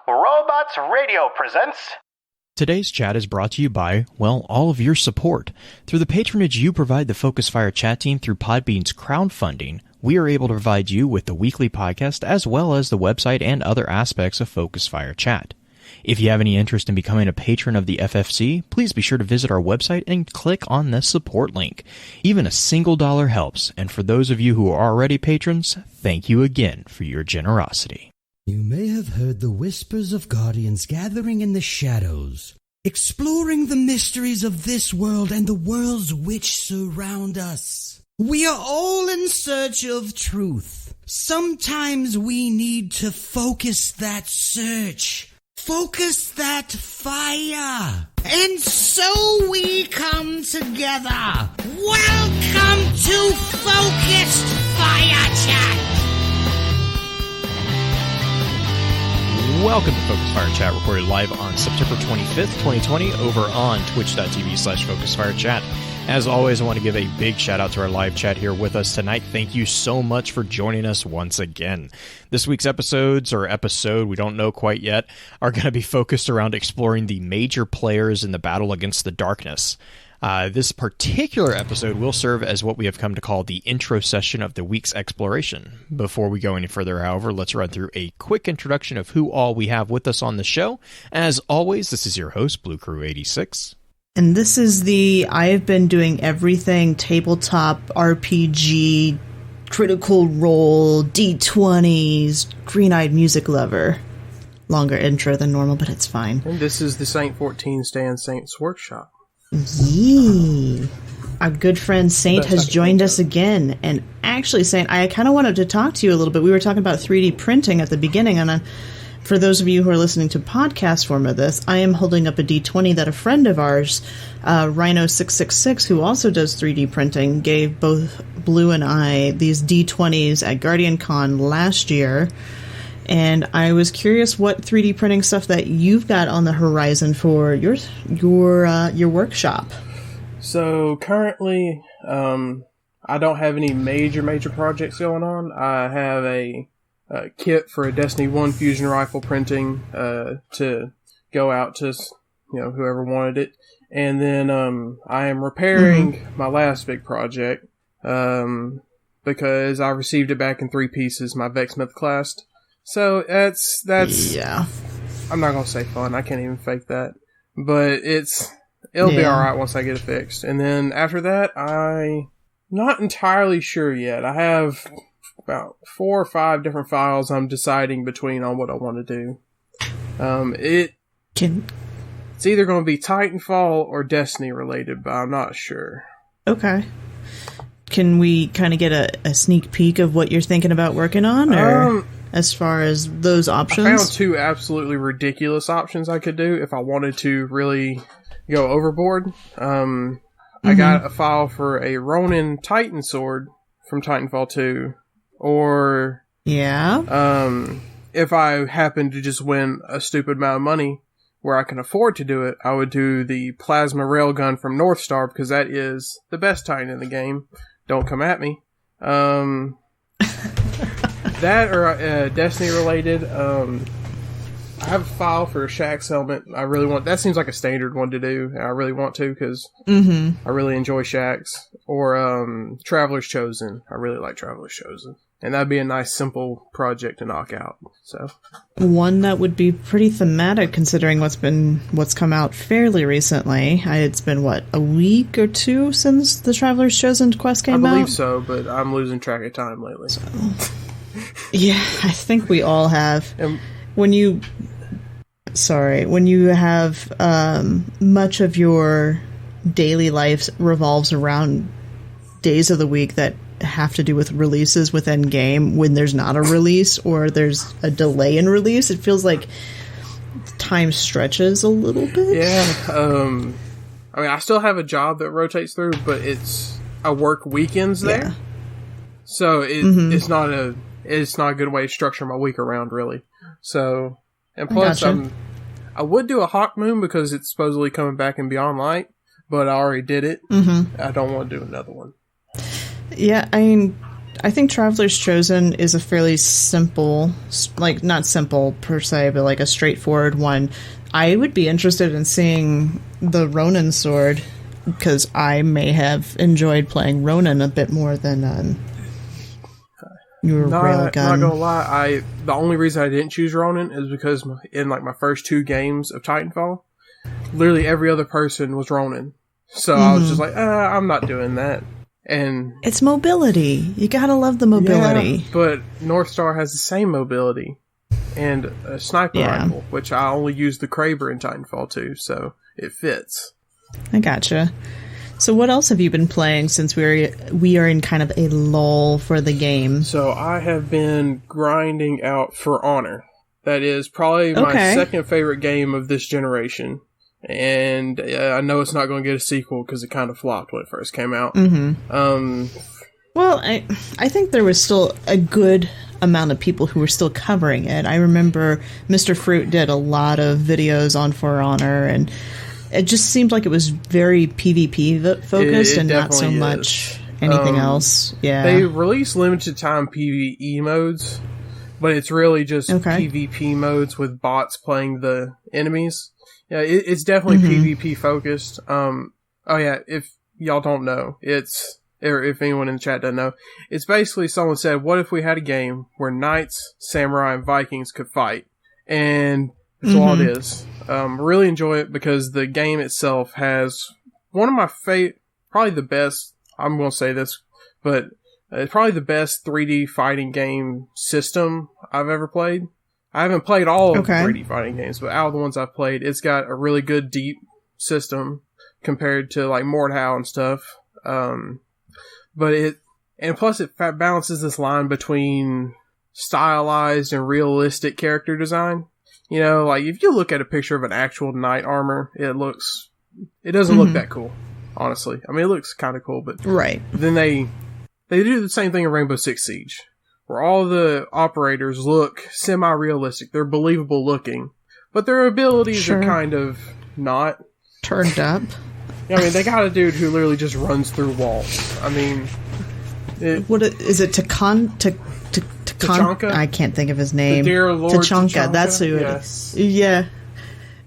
Robots Radio presents... Today's chat is brought to you by, well, all of your support. Through the patronage you provide the Focus Fire chat team through Podbean's crowdfunding, we are able to provide you with the weekly podcast as well as the website and other aspects of Focus Fire chat. If you have any interest in becoming a patron of the FFC, please be sure to visit our website and click on the support link. Even a single dollar helps, and for those of you who are already patrons, thank you again for your generosity. You may have heard the whispers of guardians gathering in the shadows, exploring the mysteries of this world and the worlds which surround us. We are all in search of truth. Sometimes we need to focus that search. Focus that fire. And so we come together. Welcome to Focused Fire Chat. Welcome to Focus Fire Chat, recorded live on September 25th, 2020, over on twitch.tv/FocusFireChat. As always, I want to give a big shout out to our live chat here with us tonight. Thank you so much for joining us once again. This week's episode, we don't know quite yet, are going to be focused around exploring the major players in the battle against the darkness. This particular episode will serve as what we have come to call the intro session of the week's exploration. Before we go any further, however, let's run through a quick introduction of who all we have with us on the show. As always, this is your host, Blue Crew 86. And this is the I've been doing everything tabletop RPG, critical role, D20s, green-eyed music lover. Longer intro than normal, but it's fine. And this is the Saint 14 Stan SaintsWorkshop. Yee. Our good friend Saint has joined us again. And actually, Saint, I kind of wanted to talk to you a little bit. We were talking about 3D printing at the beginning, and for those of you who are listening to podcast form of this, I am holding up a D20 that a friend of ours, Rhino666, who also does 3D printing, gave both Blue and I these D20s at Guardian Con last year. And I was curious what 3D printing stuff that you've got on the horizon for your workshop. So currently, I don't have any major projects going on. I have a kit for a Destiny 1 fusion rifle printing to go out to whoever wanted it, and then I am repairing my last big project because I received it back in 3 pieces, my Vexmith class. So that's yeah. I'm not gonna say fun. I can't even fake that, but it'll be all right once I get it fixed. And then after that, I'm not entirely sure yet. I have about 4 or 5 different files I'm deciding between on what I want to do. It's either going to be Titanfall or Destiny related, but I'm not sure. Okay. Can we kind of get a sneak peek of what you're thinking about working on, or as far as those options? I found 2 absolutely ridiculous options I could do if I wanted to really go overboard. I got a file for a Ronin Titan sword from Titanfall 2, or if I happen to just win a stupid amount of money where I can afford to do it, I would do the plasma railgun from Northstar, because that is the best Titan in the game. Don't come at me. That or Destiny related. I have a file for a Shaxx helmet. I really want. That seems like a standard one to do. And I really want to, because I really enjoy Shaxx. Or Traveler's Chosen. I really like Traveler's Chosen, and that'd be a nice simple project to knock out. So one that would be pretty thematic, considering what's come out fairly recently. It's been a week or 2 since the Traveler's Chosen quest came out. I believe so, but I'm losing track of time lately. So, yeah, I think we all have. When you have much of your daily life revolves around days of the week that have to do with releases within game, when there's not a release or there's a delay in release, it feels like time stretches a little bit. Yeah. I mean, I still have a job that rotates through, but I work weekends there. Yeah. So it's not a good way to structure my week around, really. So, and plus I would do a Hawk Moon because it's supposedly coming back in Beyond Light, but I already did it. I don't want to do another one. Yeah, I mean, I think Traveler's Chosen is a fairly simple, like, not simple per se, but like a straightforward one. I would be interested in seeing the Ronin sword, because I may have enjoyed playing Ronin a bit more than your railgun. Not gonna lie, the only reason I didn't choose Ronin is because in like my first 2 games of Titanfall, literally every other person was Ronin. So I was just like, I'm not doing that. And it's mobility. You gotta love the mobility. Yeah, but North Star has the same mobility and a sniper rifle, which I only use the Kraber in Titanfall 2, so it fits. I gotcha. So what else have you been playing since we are in kind of a lull for the game? So I have been grinding out For Honor. That is probably my second favorite game of this generation. And I know it's not going to get a sequel because it kind of flopped when it first came out. Well, I think there was still a good amount of people who were still covering it. I remember Mr. Fruit did a lot of videos on For Honor, and it just seemed like it was very PvP focused and not so much anything else. Yeah, they released limited time PvE modes, but it's really just PvP modes with bots playing the enemies. Yeah, it's definitely PvP focused. If y'all don't know, or if anyone in the chat doesn't know, it's basically someone said, what if we had a game where knights, samurai, and Vikings could fight? And that's all it is. Really enjoy it because the game itself has one of my probably the best, I'm going to say this, but it's probably the best 3D fighting game system I've ever played. I haven't played all of 3D fighting games, but out of the ones I've played, it's got a really good deep system compared to like Mordhau and stuff. Plus it balances this line between stylized and realistic character design. You know, like if you look at a picture of an actual knight armor, it doesn't look that cool, honestly. I mean, it looks kind of cool, but then they do the same thing in Rainbow Six Siege, where all the operators look semi-realistic. They're believable looking, but their abilities are kind of not turned up. I mean, they got a dude who literally just runs through walls. I mean, is it Tachanka? I can't think of his name. The dear Lord Tachanka. That's who it is. Yeah.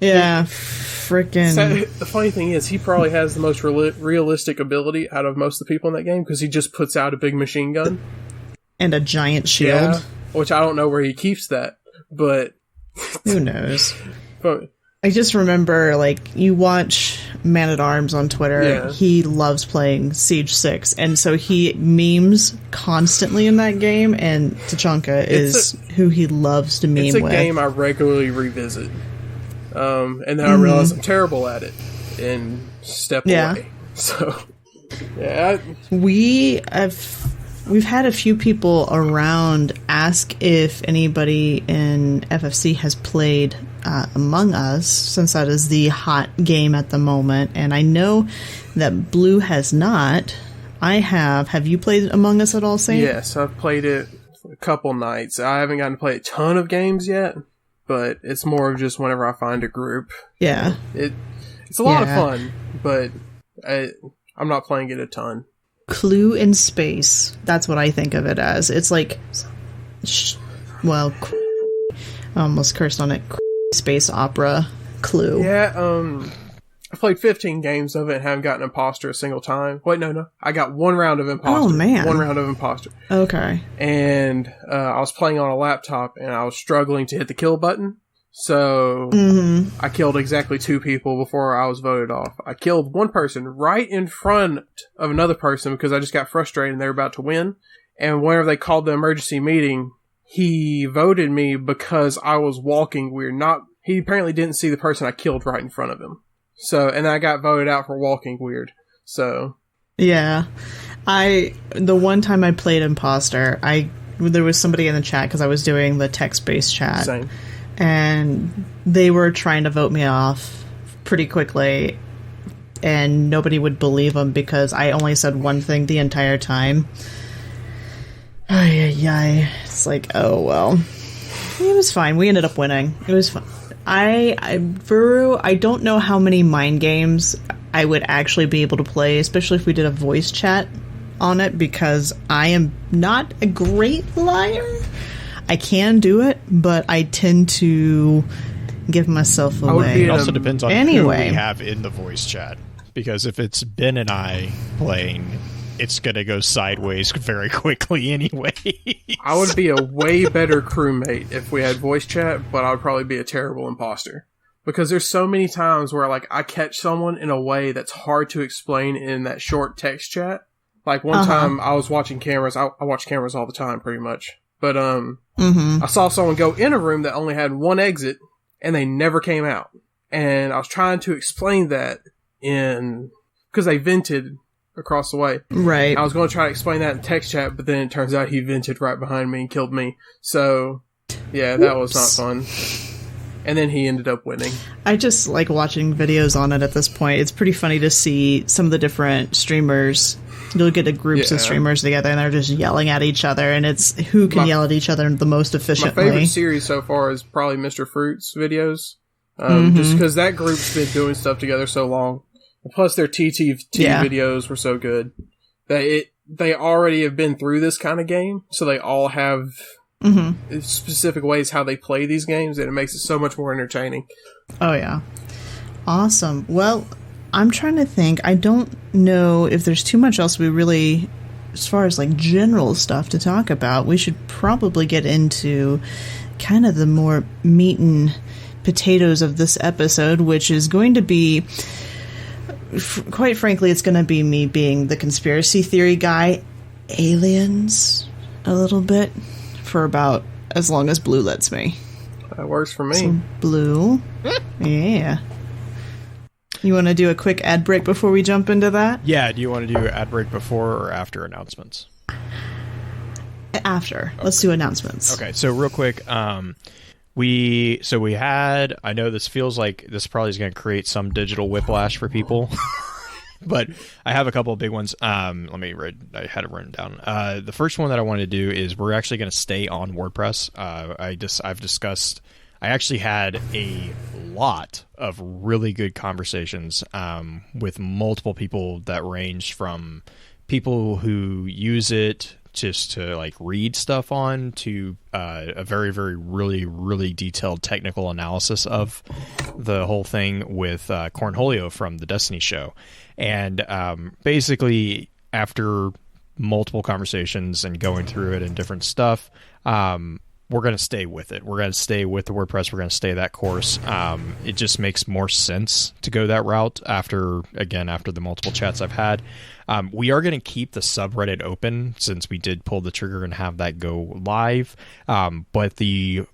Freaking. So, the funny thing is, he probably has the most realistic ability out of most of the people in that game because he just puts out a big machine gun and a giant shield. Which I don't know where he keeps that, but who knows? But I just remember, like, you watch Man at Arms on Twitter. Yeah. He loves playing Siege 6, and so he memes constantly in that game, and Tachanka is who he loves to meme with. It's a game I regularly revisit. And then I realize I'm terrible at it, and step away. So, We've had a few people around ask if anybody in FFC has played Among Us, since that is the hot game at the moment. And I know that Blue has not. I have. Have you played Among Us at all, Saint? Yes, I've played it a couple nights. I haven't gotten to play a ton of games yet, but it's more of just whenever I find a group. Yeah. It's a lot of fun, but I'm not playing it a ton. Clue in space. That's what I think of it as. It's like, I almost cursed on it. Space opera. Clue. Yeah, I played 15 games of it and haven't gotten imposter a single time. Wait, no. I got one round of imposter. Oh, man. One round of imposter. Okay. And I was playing on a laptop and I was struggling to hit the kill button. So I killed exactly 2 people before I was voted off. I killed one person right in front of another person because I just got frustrated and they were about to win. And whenever they called the emergency meeting, he voted me because I was walking weird. He apparently didn't see the person I killed right in front of him. So, and I got voted out for walking weird. So, yeah, the one time I played imposter, there was somebody in the chat because I was doing the text-based chat. Same. And they were trying to vote me off pretty quickly, and nobody would believe them because I only said one thing the entire time. It's like, oh well. It was fine. We ended up winning. It was fun. I don't know how many mind games I would actually be able to play, especially if we did a voice chat on it because I am not a great liar. I can do it, but I tend to give myself away. It also depends on who anyway. we have in the voice chat. Because if it's Ben and I playing, it's going to go sideways very quickly anyway. I would be a way better crewmate if we had voice chat, but I would probably be a terrible imposter. Because there's so many times where like I catch someone in a way that's hard to explain in that short text chat. Like one time I was watching cameras. I watch cameras all the time pretty much. But I saw someone go in a room that only had one exit and they never came out. And I was trying to explain that because they vented across the way. Right. I was going to try to explain that in text chat, but then it turns out he vented right behind me and killed me. So, yeah, that was not fun. And then he ended up winning. I just like watching videos on it at this point. It's pretty funny to see some of the different streamers. You'll get groups of streamers together and they're just yelling at each other, and it's who can yell at each other the most efficiently. My favorite series so far is probably Mr. Fruit's videos. Just because that group's been doing stuff together so long. And plus their TTT videos were so good. They already have been through this kind of game, so they all have specific ways how they play these games, and it makes it so much more entertaining. Oh, yeah. Awesome. Well, I'm trying to think. I don't know if there's too much else we really, as far as like general stuff to talk about. We should probably get into kind of the more meat and potatoes of this episode, which is going to be, quite frankly, it's going to be me being the conspiracy theory guy. Aliens, a little bit, for about as long as Blue lets me. That works for me. So, Blue. Yeah. You want to do a quick ad break before we jump into that? Yeah, do you want to do ad break before or after announcements? After. Okay. Let's do announcements. Okay, so real quick, we had, I know this feels like this probably is going to create some digital whiplash for people, but I have a couple of big ones. Let me read, I had it written down. The first one that I wanted to do is we're actually going to stay on WordPress. I actually had a lot of really good conversations with multiple people that ranged from people who use it just to like read stuff on to a very, very, really, really detailed technical analysis of the whole thing with Cornholio from the Destiny show. And basically, after multiple conversations and going through it and different stuff, we're going to stay with it. We're going to stay with the WordPress. We're going to stay that course. It just makes more sense to go that route after the multiple chats I've had. We are going to keep the subreddit open since we did pull the trigger and have that go live. But that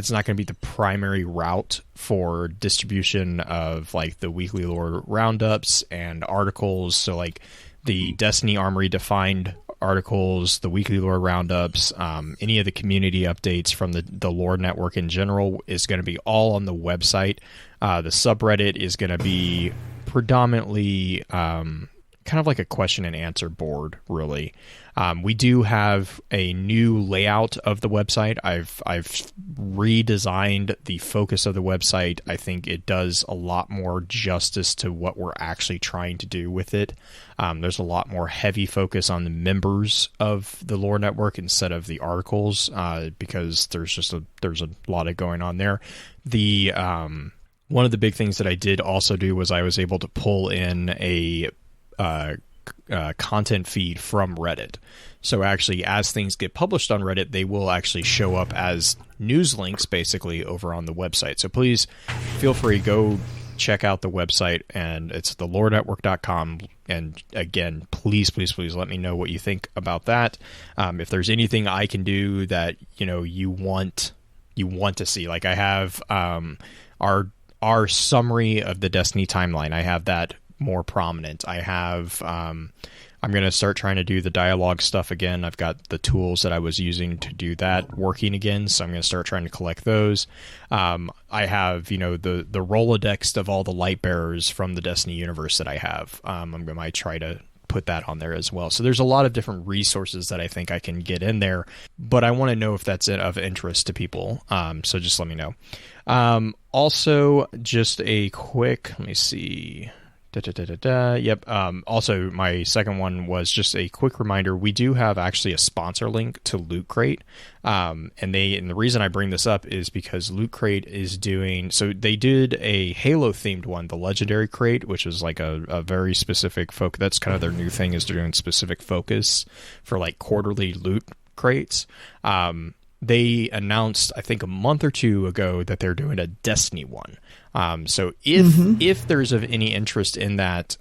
is not going to be the primary route for distribution of like the weekly lore roundups and articles. So like the Destiny Armory defined articles, the weekly lore roundups, any of the community updates from the lore network in general is going to be all on the website. The subreddit is going to be predominantly kind of like a question and answer board, really. We do have a new layout of the website. I've redesigned the focus of the website. I think it does a lot more justice to what we're actually trying to do with it. There's a lot more heavy focus on the members of the lore network instead of the articles, because there's a lot of going on there. One of the big things that I did also do was I was able to pull in a content feed from Reddit. So actually, as things get published on Reddit, they will actually show up as news links basically over on the website. So please feel free, go check out the website, and it's thelorenetwork.com. And again, please let me know what you think about that. If there's anything I can do that you want to see, like I have our summary of the Destiny timeline. I have that more prominent. I have I'm going to start trying to do the dialogue stuff again. I've got the tools that I was using to do that working again, so I'm going to start trying to collect those. I have the Rolodex of all the light bearers from the Destiny universe that I have. I might try to put that on there as well. So there's a lot of different resources that I think I can get in there, but I want to know if that's of interest to people. So just let me know. Also, just a quick, let me see. Yep. Also, my second one was just a quick reminder. We do have actually a sponsor link to Loot Crate. And the reason I bring this up is because Loot Crate is doing, so they did a Halo themed one, the Legendary Crate, which is like a very specific focus. That's kind of their new thing, is they're doing specific focus for like quarterly loot crates. They announced, I think a month or two ago, that they're doing a Destiny one. So if there's of any interest in that,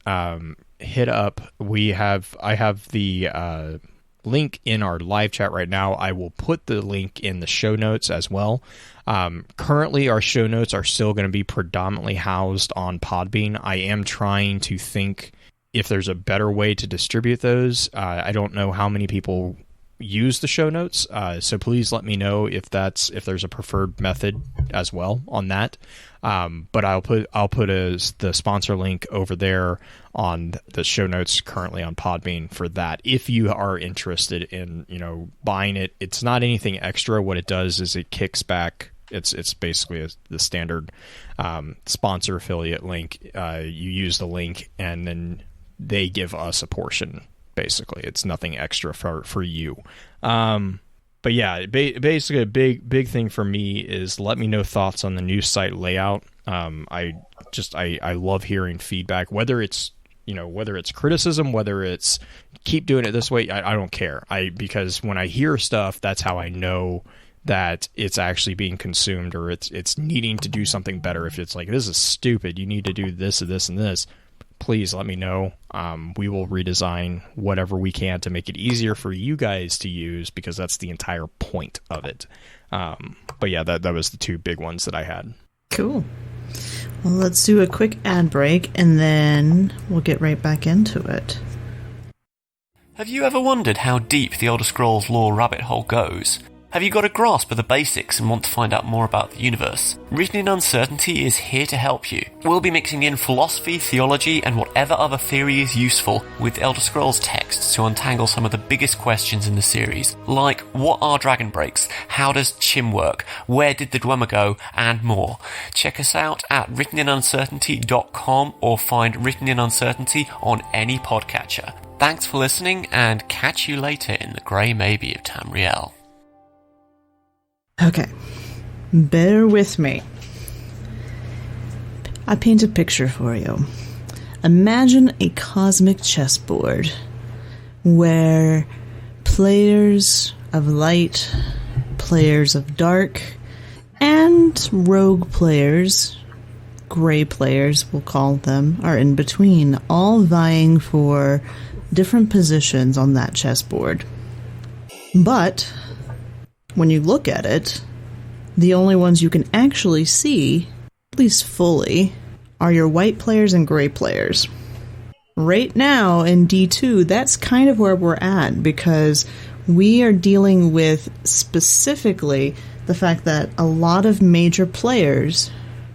hit up. I have the link in our live chat right now. I will put the link in the show notes as well. Currently, our show notes are still going to be predominantly housed on Podbean. I am trying to think if there's a better way to distribute those. I don't know how many people use the show notes, so please let me know if there's a preferred method as well on that. But I'll put the sponsor link over there on the show notes currently on Podbean for that. If you are interested in buying it, it's not anything extra. What it does is it kicks back. It's basically the standard sponsor affiliate link. You use the link and then they give us a portion. Basically, it's nothing extra for you. But yeah, basically a big thing for me is let me know thoughts on the new site layout. I love hearing feedback, whether it's criticism, whether it's keep doing it this way. I don't care. Because when I hear stuff, that's how I know that it's actually being consumed, or it's needing to do something better. If it's like, this is stupid, you need to do this and this and this, please let me know. We will redesign whatever we can to make it easier for you guys to use, because that's the entire point of it. But yeah, that was the two big ones that I had. Cool. Well, let's do a quick ad break, and then we'll get right back into it. Have you ever wondered how deep the Elder Scrolls lore rabbit hole goes? Have you got a grasp of the basics and want to find out more about the universe? Written in Uncertainty is here to help you. We'll be mixing in philosophy, theology, and whatever other theory is useful with Elder Scrolls texts to untangle some of the biggest questions in the series, like what are dragon breaks, how does Chim work, where did the Dwemer go, and more. Check us out at writteninuncertainty.com or find Written in Uncertainty on any podcatcher. Thanks for listening, and catch you later in the Grey Maybe of Tamriel. Okay, bear with me. I paint a picture for you. Imagine a cosmic chessboard where players of light, players of dark, and rogue players, gray players we'll call them, are in between, all vying for different positions on that chessboard. But when you look at it, the only ones you can actually see, at least fully, are your white players and gray players. Right now in D2, that's kind of where we're at, because we are dealing with specifically the fact that a lot of major players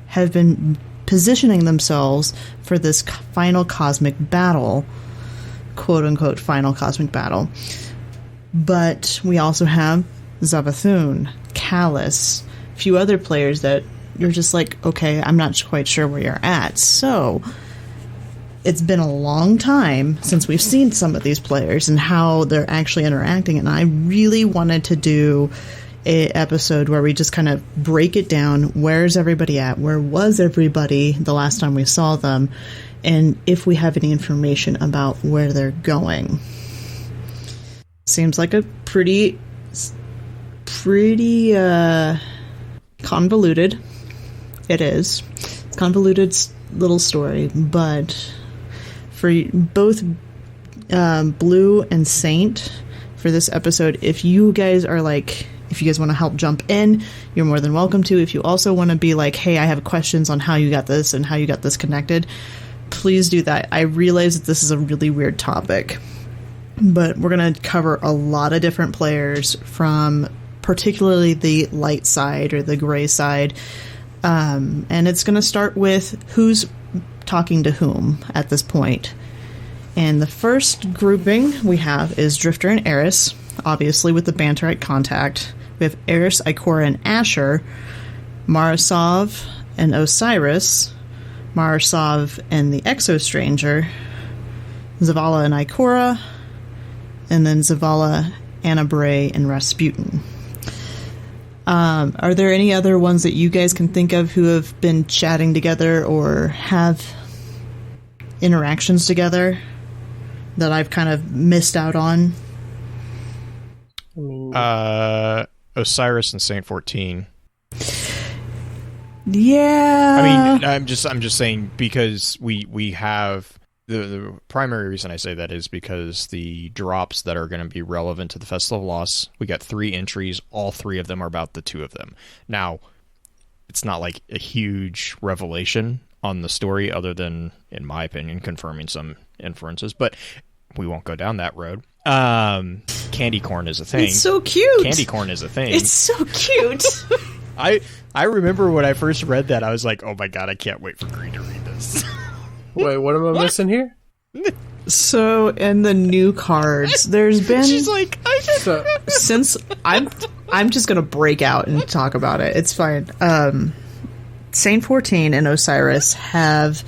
have been positioning themselves for this final cosmic battle, quote-unquote final cosmic battle. But we also have Zavathun, Callus, a few other players that you're just like, okay, I'm not quite sure where you're at. So it's been a long time since we've seen some of these players and how they're actually interacting, and I really wanted to do an episode where we just kind of break it down. Where's everybody at? Where was everybody the last time we saw them? And if we have any information about where they're going. Seems like a pretty convoluted. It is. It's a convoluted little story, but for both Blue and Saint, for this episode, if you guys want to help jump in, you're more than welcome to. If you also want to be like, hey, I have questions on how you got this and how you got this connected, please do that. I realize that this is a really weird topic, but we're going to cover a lot of different players from particularly the light side or the gray side. And it's going to start with who's talking to whom at this point. And the first grouping we have is Drifter and Eris, obviously with the Banterite contact. We have Eris, Ikora, and Asher, Marasov and Osiris, Marisov and the Exo-Stranger, Zavala and Ikora, and then Zavala, Anna Bray, and Rasputin. Are there any other ones that you guys can think of who have been chatting together or have interactions together that I've kind of missed out on? Osiris and Saint 14. Yeah. I mean, I'm just saying because we have the primary reason I say that is because the drops that are going to be relevant to the Festival of Loss, we got 3 entries. All 3 of them are about the 2 of them. Now, it's not like a huge revelation on the story, other than, in my opinion, confirming some inferences. But we won't go down that road. Candy corn is a thing. It's so cute. Candy corn is a thing. It's so cute. I remember when I first read that, I was like, oh my god, I can't wait for Green to read this. Wait, what am I missing here? So, in the new cards, there's been... She's like, since I'm just gonna break out and talk about it. It's fine. Saint 14 and Osiris have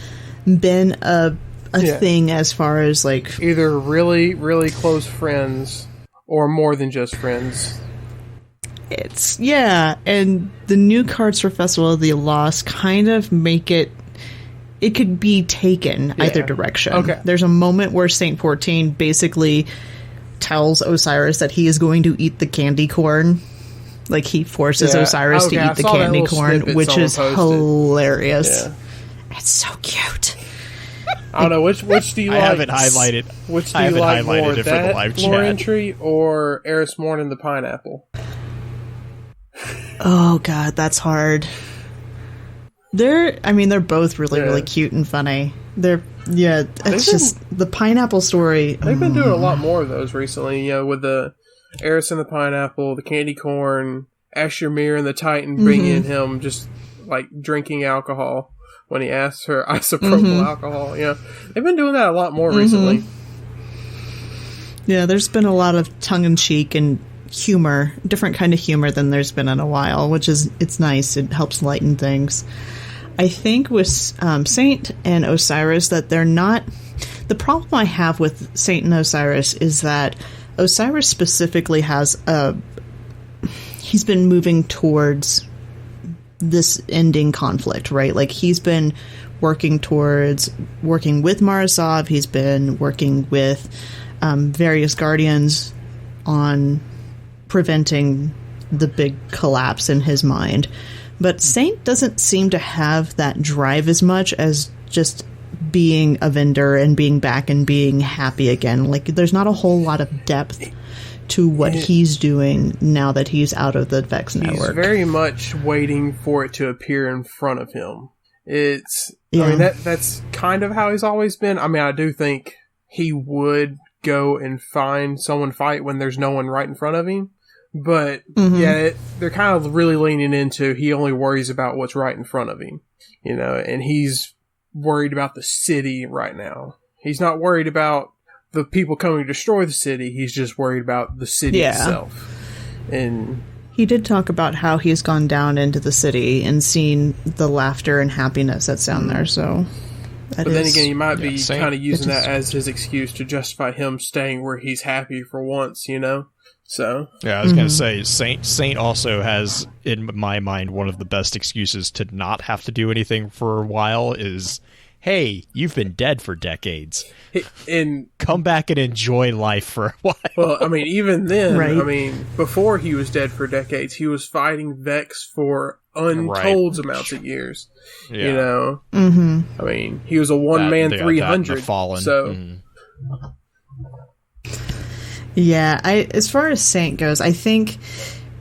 been a thing as far as, like... Either really, really close friends or more than just friends. And the new cards for Festival of the Lost kind of make it could be taken either direction. Okay. There's a moment where Saint 14 basically tells Osiris that he is going to eat the candy corn. Like, he forces Osiris to eat the candy corn, which is hilarious. Yeah. It's so cute. I don't know, which do you like? I have it highlighted. Which do you like more, it for the live lore chat. entry or Eris Morn and the Pineapple? Oh god, that's hard. They're both really cute and funny. It's just the pineapple story. They've been doing a lot more of those recently, with the Eris and the Pineapple, the candy corn, Ashemir and the Titan bringing him just like drinking alcohol when he asks for isopropyl alcohol. They've been doing that a lot more recently. Yeah, there's been a lot of tongue-in-cheek and humor, different kind of humor than there's been in a while, it's nice. It helps lighten things. I think with Saint and Osiris that they're not... The problem I have with Saint and Osiris is that Osiris specifically has he's been moving towards this ending conflict, right? Like, he's been working with Marisov, he's been working with various Guardians on preventing the big collapse in his mind. But Saint doesn't seem to have that drive as much as just being a vendor and being back and being happy again. Like, there's not a whole lot of depth to what he's doing now that he's out of the Vex network. He's very much waiting for it to appear in front of him. I mean, that's kind of how he's always been. I mean, I do think he would go and find someone fight when there's no one right in front of him. But, they're kind of really leaning into he only worries about what's right in front of him, and he's worried about the city right now. He's not worried about the people coming to destroy the city. He's just worried about the city itself. And he did talk about how he's gone down into the city and seen the laughter and happiness that's down there, so... But then again, he might be kind of using that as his excuse to justify him staying where he's happy for once, So yeah, I was going to say, Saint also has, in my mind, one of the best excuses to not have to do anything for a while is, hey, you've been dead for decades. Come back and enjoy life for a while. Well, I mean, even then, before he was dead for decades, he was fighting Vex for untold amounts of years. I mean, he was a one-man 300. The Fallen. So... Yeah, as far as Saint goes, I think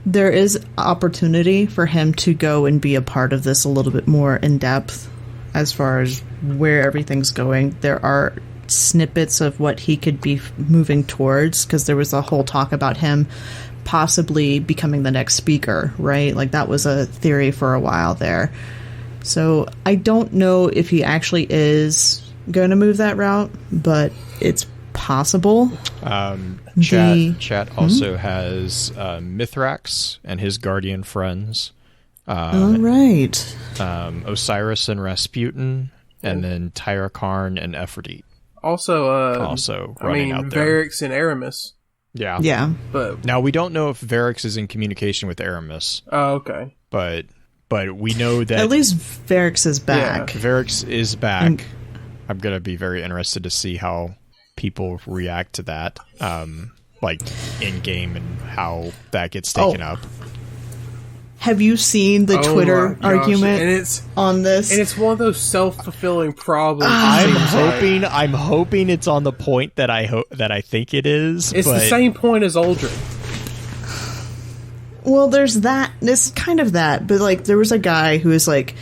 there is opportunity for him to go and be a part of this a little bit more in depth as far as where everything's going. There are snippets of what he could be moving towards, because there was a whole talk about him possibly becoming the next speaker, right? Like, that was a theory for a while there. So I don't know if he actually is going to move that route, but it's possible. Chat also has Mithrax and his guardian friends. All right. Osiris and Rasputin. and then Tyra Karn and Ephrodite. Also running out there. Varix and Aramis. Yeah. Yeah. But now we don't know if Varix is in communication with Aramis. Oh, okay. But we know that at least Varix is back. Yeah, Varix is back. I'm gonna be very interested to see how people react to that, like in game and how that gets taken up. Have you seen the Twitter argument on this? And it's one of those self-fulfilling problems. I'm hoping it's on the point that I think it is. It's the same point as Uldren. Well, there's that. It's kind of that, but like there was a guy who was like,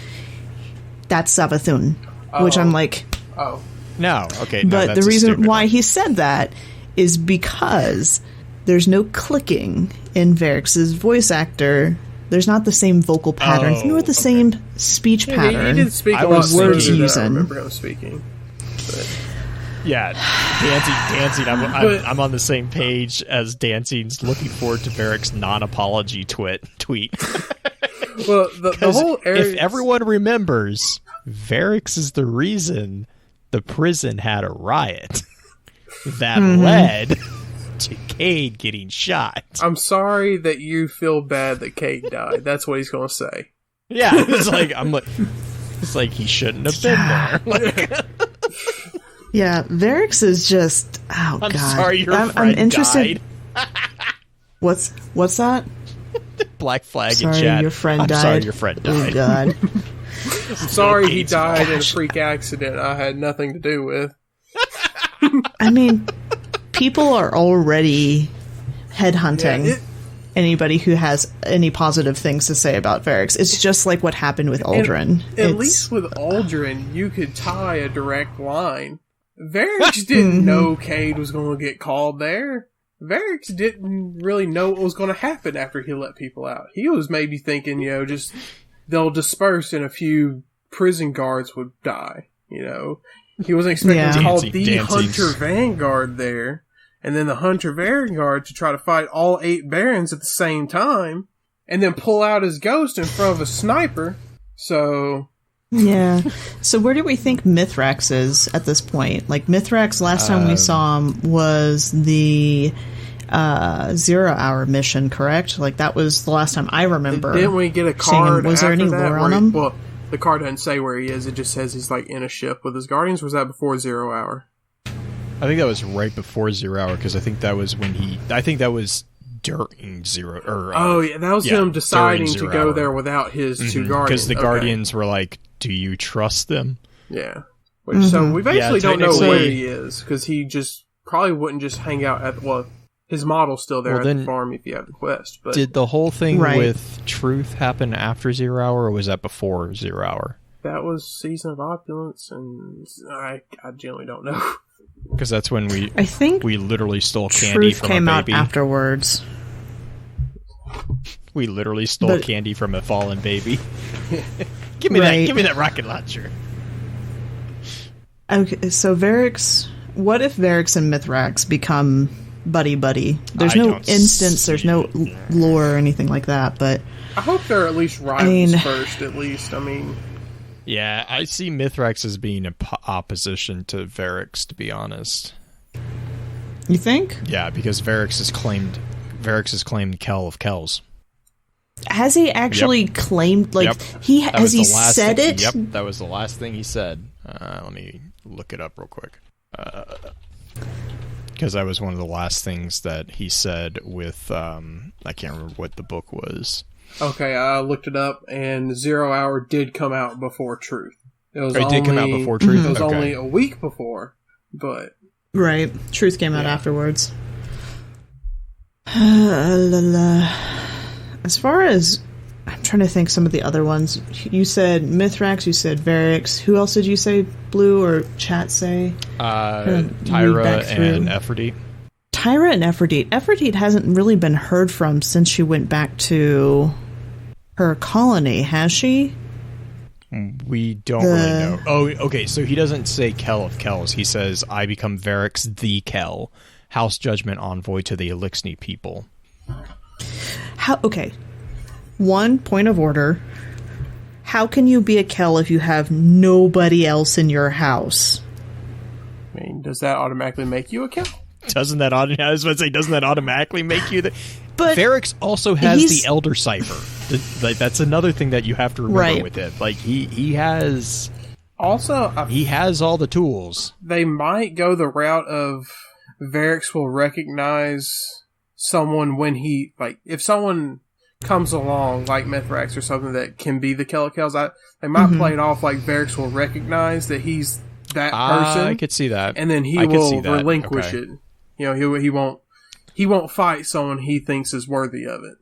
"That's Savathun," which I'm like, "Oh, no, okay." No, but the reason why he said that is because there's no clicking in Varix's voice actor. There's not the same vocal pattern, nor the same speech pattern. He did speak a lot words using. I remember him speaking. But. Yeah, dancing. I'm on the same page as dancing's looking forward to Varix's non-apology tweet. Well, the whole area. If everyone remembers, Varix is the reason the prison had a riot that led to Cade getting shot. I'm sorry that you feel bad that Cade died. That's what he's going to say. Yeah, it's like he shouldn't have been there. Yeah, Varix is just. Oh I'm God! sorry, your friend I'm interested. died. What's that? Black flag sorry, in chat. Your friend I'm died. sorry, your friend died. Oh God! I'm sorry he died in a freak accident I had nothing to do with. I mean, people are already headhunting anybody who has any positive things to say about Varix. It's just like what happened with Uldren. At least with Uldren, you could tie a direct line. Varix didn't know Cade was going to get called there. Varix didn't really know what was going to happen after he let people out. He was maybe thinking, just they'll disperse and a few prison guards would die. He wasn't expecting to call the Hunter Vanguard there, and then the Hunter Vanguard to try to fight all 8 barons at the same time, and then pull out his ghost in front of a sniper. So... Yeah. So where do we think Mithrax is at this point? Like, Mithrax, last time we saw him was the 0 Hour mission, correct? Like, that was the last time I remember. Didn't we get a card? Was there any lore on him? Well, the card doesn't say where he is. It just says he's, like, in a ship with his guardians. Or was that before 0 Hour? I think that was right before 0 Hour, because I think that was during 0 or that was him deciding to go there without his 2 guardians. Because the guardians were like, "Do you trust them?" Yeah. So we basically don't know where he is, because he just probably wouldn't just hang out at his model's still there at the farm if you have the quest. But did the whole thing with Truth happen after 0 Hour, or was that before 0 Hour? That was Season of Opulence, and I generally don't know. Because that's when we literally stole candy from a baby. Truth came out afterwards. We literally stole candy from a fallen baby. Give me that! Give me that rocket launcher. Okay, so Varix. What if Varix and Mithrax become buddy? There's no instance. There's no lore or anything like that. But I hope they're at least rivals first. At least, yeah, I see Mithrax as being in opposition to Varix, to be honest. You think? Yeah, because Varix has claimed Kel of Kells. Has he actually claimed, has he said it? Yep, that was the last thing he said. Let me look it up real quick. Because that was one of the last things that he said with, I can't remember what the book was. Okay, I looked it up, and 0 Hour did come out before Truth. It did come out before Truth? It was only a week before, but... Right. Truth came out afterwards. As far as... I'm trying to think some of the other ones. You said Mithrax, you said Varix. Who else did you say, Blue, or chat say? Tyra and Ephrodite. Tyra and Ephrodite. Ephrodite hasn't really been heard from since she went back to her colony, has she? We don't really know. Oh, okay, so he doesn't say Kel of Kells. He says, "I become Varix the Kel, House Judgment Envoy to the Elixni people." Okay. One point of order. how can you be a Kel if you have nobody else in your house? I mean, does that automatically make you a Kel? Doesn't that automatically make you the... But Varix also has the Elder Cipher. That's another thing that you have to remember with it. Like, he has... Also, he has all the tools. They might go the route of Varix will recognize someone when he... Like, if someone comes along, like Mithrax or something that can be the Kellikels, they might play it off like Varix will recognize that he's that person. I could see that. And then he will relinquish it. You know, he won't fight someone he thinks is worthy of it.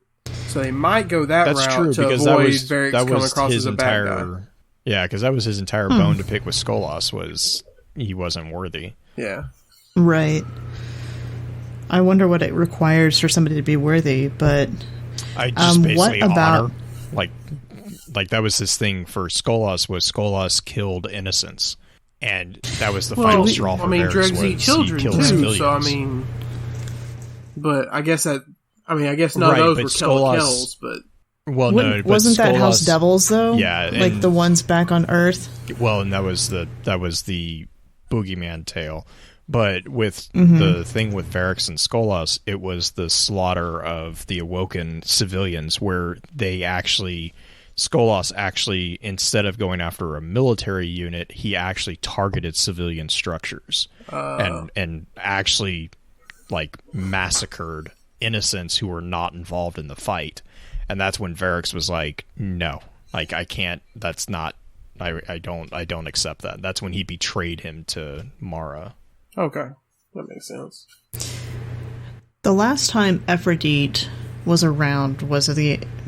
So they might go that route to avoid Varix coming across as a bad guy. Yeah, because that was his entire bone to pick with Skolas, was he wasn't worthy. Yeah. Right. I wonder what it requires for somebody to be worthy, but... I just basically honor. Like that was his thing for Skolas, was Skolas killed innocents. And that was the final straw for Varix. Dregs eat children too, civilians. So I mean... But I guess none of those were Kellikels, but... Well, no, but wasn't that House Devils though? Yeah, like the ones back on Earth. Well, and that was the Boogeyman tale. But with the thing with Varix and Skolas, it was the slaughter of the awoken civilians, where Skolas actually, instead of going after a military unit, he actually targeted civilian structures and actually like massacred innocents who were not involved in the fight. And that's when Varix was like, no, like I can't, that's not, I don't accept that. That's when he betrayed him to Mara. Okay. That makes sense. The last time Ephrodite was around was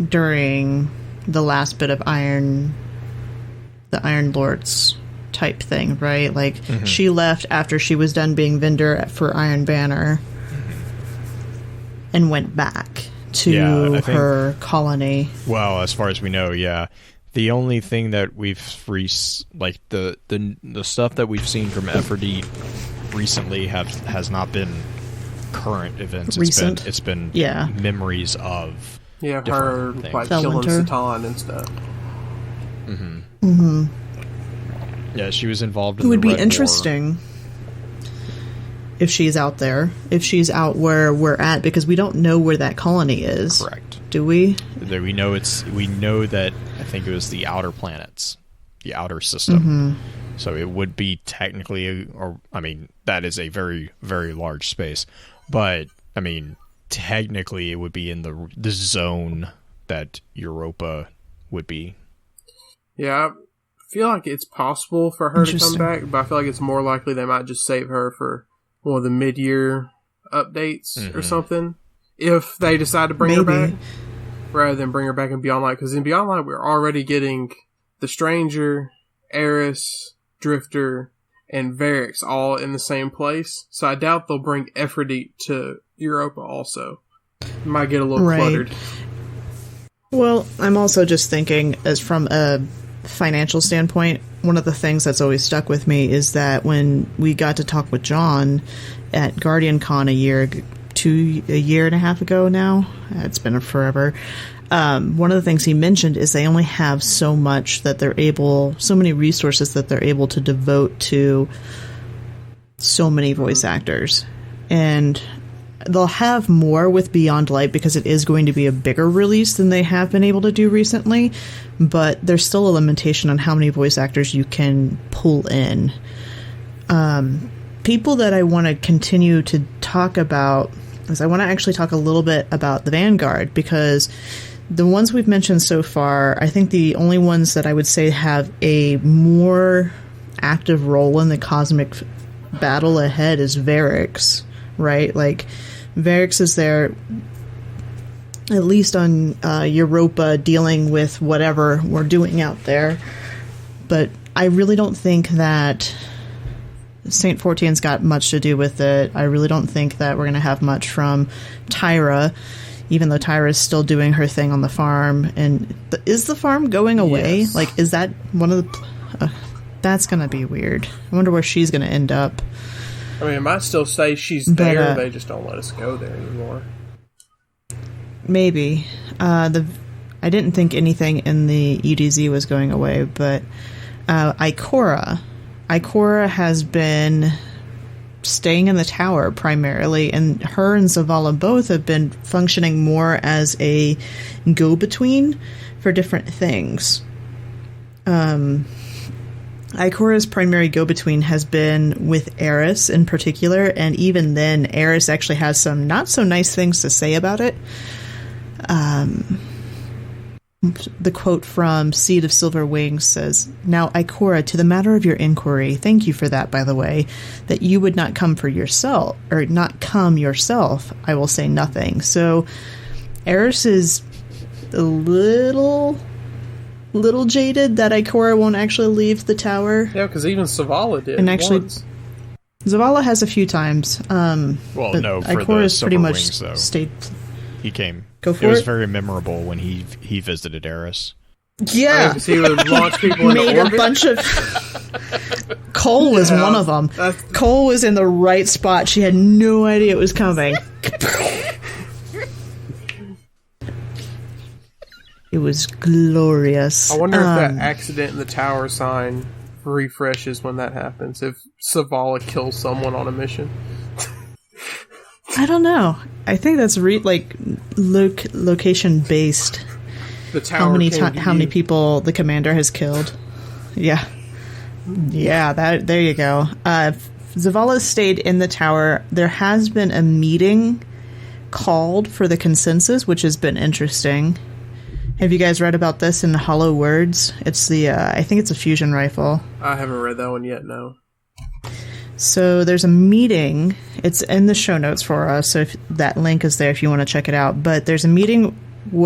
during the last bit of the Iron Lords type thing, right? Like she left after she was done being vendor for Iron Banner and went back to her colony. Well, as far as we know, yeah. The only thing that we've the stuff that we've seen from Ephrodite recently has not been current events. It's been memories of her things. like killing Satan and stuff. Yeah, she was involved in it would the be Red interesting War. If she's out there, if she's out where we're at, because we don't know where that colony is. Correct. Do we? We know that I think it was the outer planets, the outer system. So it would be technically, that is a very, very large space. But, I mean, technically it would be in the zone that Europa would be. Yeah, I feel like it's possible for her to come back, but I feel like it's more likely they might just save her for one of the mid-year updates or something. If they decide to bring her back, rather than bring her back in Beyond Light. Because in Beyond Light, we're already getting the Stranger, Eris, Drifter, and Varix all in the same place. So I doubt they'll bring Ephrodite to Europa also. It might get a little cluttered. Well, I'm also just thinking, as from a financial standpoint, one of the things that's always stuck with me is that when we got to talk with John at Guardian Con a year and a half ago now, it's been forever, one of the things he mentioned is they only have so many resources that they're able to devote to so many voice actors. And they'll have more with Beyond Light because it is going to be a bigger release than they have been able to do recently, but there's still a limitation on how many voice actors you can pull in. People that I want to continue to talk about is I want to actually talk a little bit about the Vanguard, because the ones we've mentioned so far, I think the only ones that I would say have a more active role in the cosmic battle ahead is Varix, right? Like, Varix is there, at least on Europa, dealing with whatever we're doing out there. But I really don't think that Saint Fortian's got much to do with it. I really don't think that we're going to have much from Tyra, even though Tyra is still doing her thing on the farm. And is the farm going away? Yes. Like, is that one of the... that's going to be weird. I wonder where she's going to end up. I mean, it might still say she's there, they just don't let us go there anymore. Maybe. I didn't think anything in the UDZ was going away, but Ikora has been staying in the tower primarily, and her and Zavala both have been functioning more as a go-between for different things. Ikora's primary go-between has been with Eris in particular, and even then, Eris actually has some not-so-nice things to say about it. The quote from Seed of Silver Wings says, "Now, Ikora, to the matter of your inquiry, thank you for that, by the way, that you would not come for yourself, or not come yourself, I will say nothing." So, Eris is a little jaded that Ikora won't actually leave the tower. Yeah, because even Zavala did. And actually, once. Zavala has a few times. Well, no, for Ikora's the pretty much Wings, though. stayed. He came. Go for it. It was it. very memorable when he visited Eris. Yeah, because he would launch people into made a orbit. bunch of. Cole was one of them. Cole was in the right spot. She had no idea it was coming. It was glorious. I wonder if that accident in the tower sign refreshes when that happens. If Zavala kills someone on a mission. I don't know. I think that's location based. The tower. How many people the commander has killed? Yeah. There you go. Zavala stayed in the tower. There has been a meeting called for the consensus, which has been interesting. Have you guys read about this in Hollow Words? It's the I think it's a fusion rifle. I haven't read that one yet. No. So there's a meeting. It's in the show notes for us, so if that link is there if you want to check it out. But there's a meeting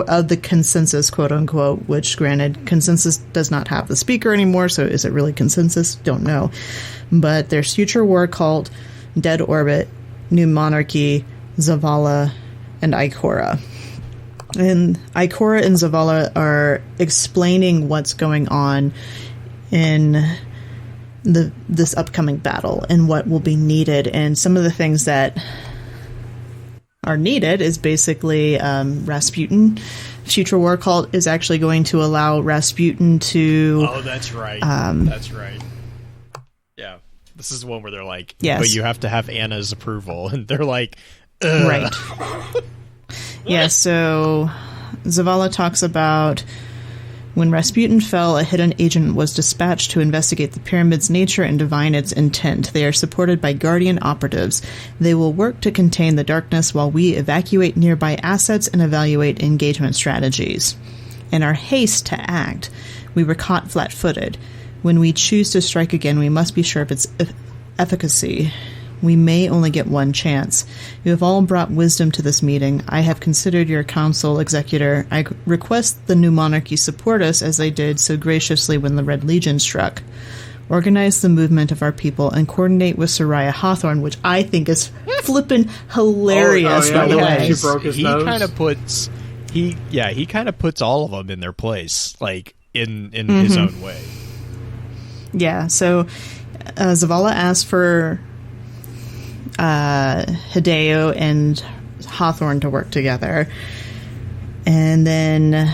of the consensus, quote unquote, which granted, consensus does not have the speaker anymore, so is it really consensus? Don't know. But there's future war cult, Dead Orbit, New Monarchy, Zavala, and Ikora. And Ikora and Zavala are explaining what's going on in this upcoming battle and what will be needed. And some of the things that are needed is basically Rasputin. Future War Cult is actually going to allow Rasputin to... Oh, that's right. That's right. Yeah. This is one where they're like, yes. But you have to have Anna's approval. And they're like, ugh. Right. Yeah, so Zavala talks about when Rasputin fell, a hidden agent was dispatched to investigate the pyramid's nature and divine its intent. They are supported by Guardian operatives. They will work to contain the darkness while we evacuate nearby assets and evaluate engagement strategies. In our haste to act, we were caught flat-footed. When we choose to strike again, we must be sure of its efficacy. We may only get one chance. You have all brought wisdom to this meeting. I have considered your council executor. I request the new monarchy support us as they did so graciously when the Red Legion struck. Organize the movement of our people and coordinate with Soraya Hawthorne, which I think is flippin' hilarious, by the way. She broke his nose. He kind of puts all of them in their place, like in his own way. Yeah, so Zavala asked for Hideo and Hawthorne to work together, and then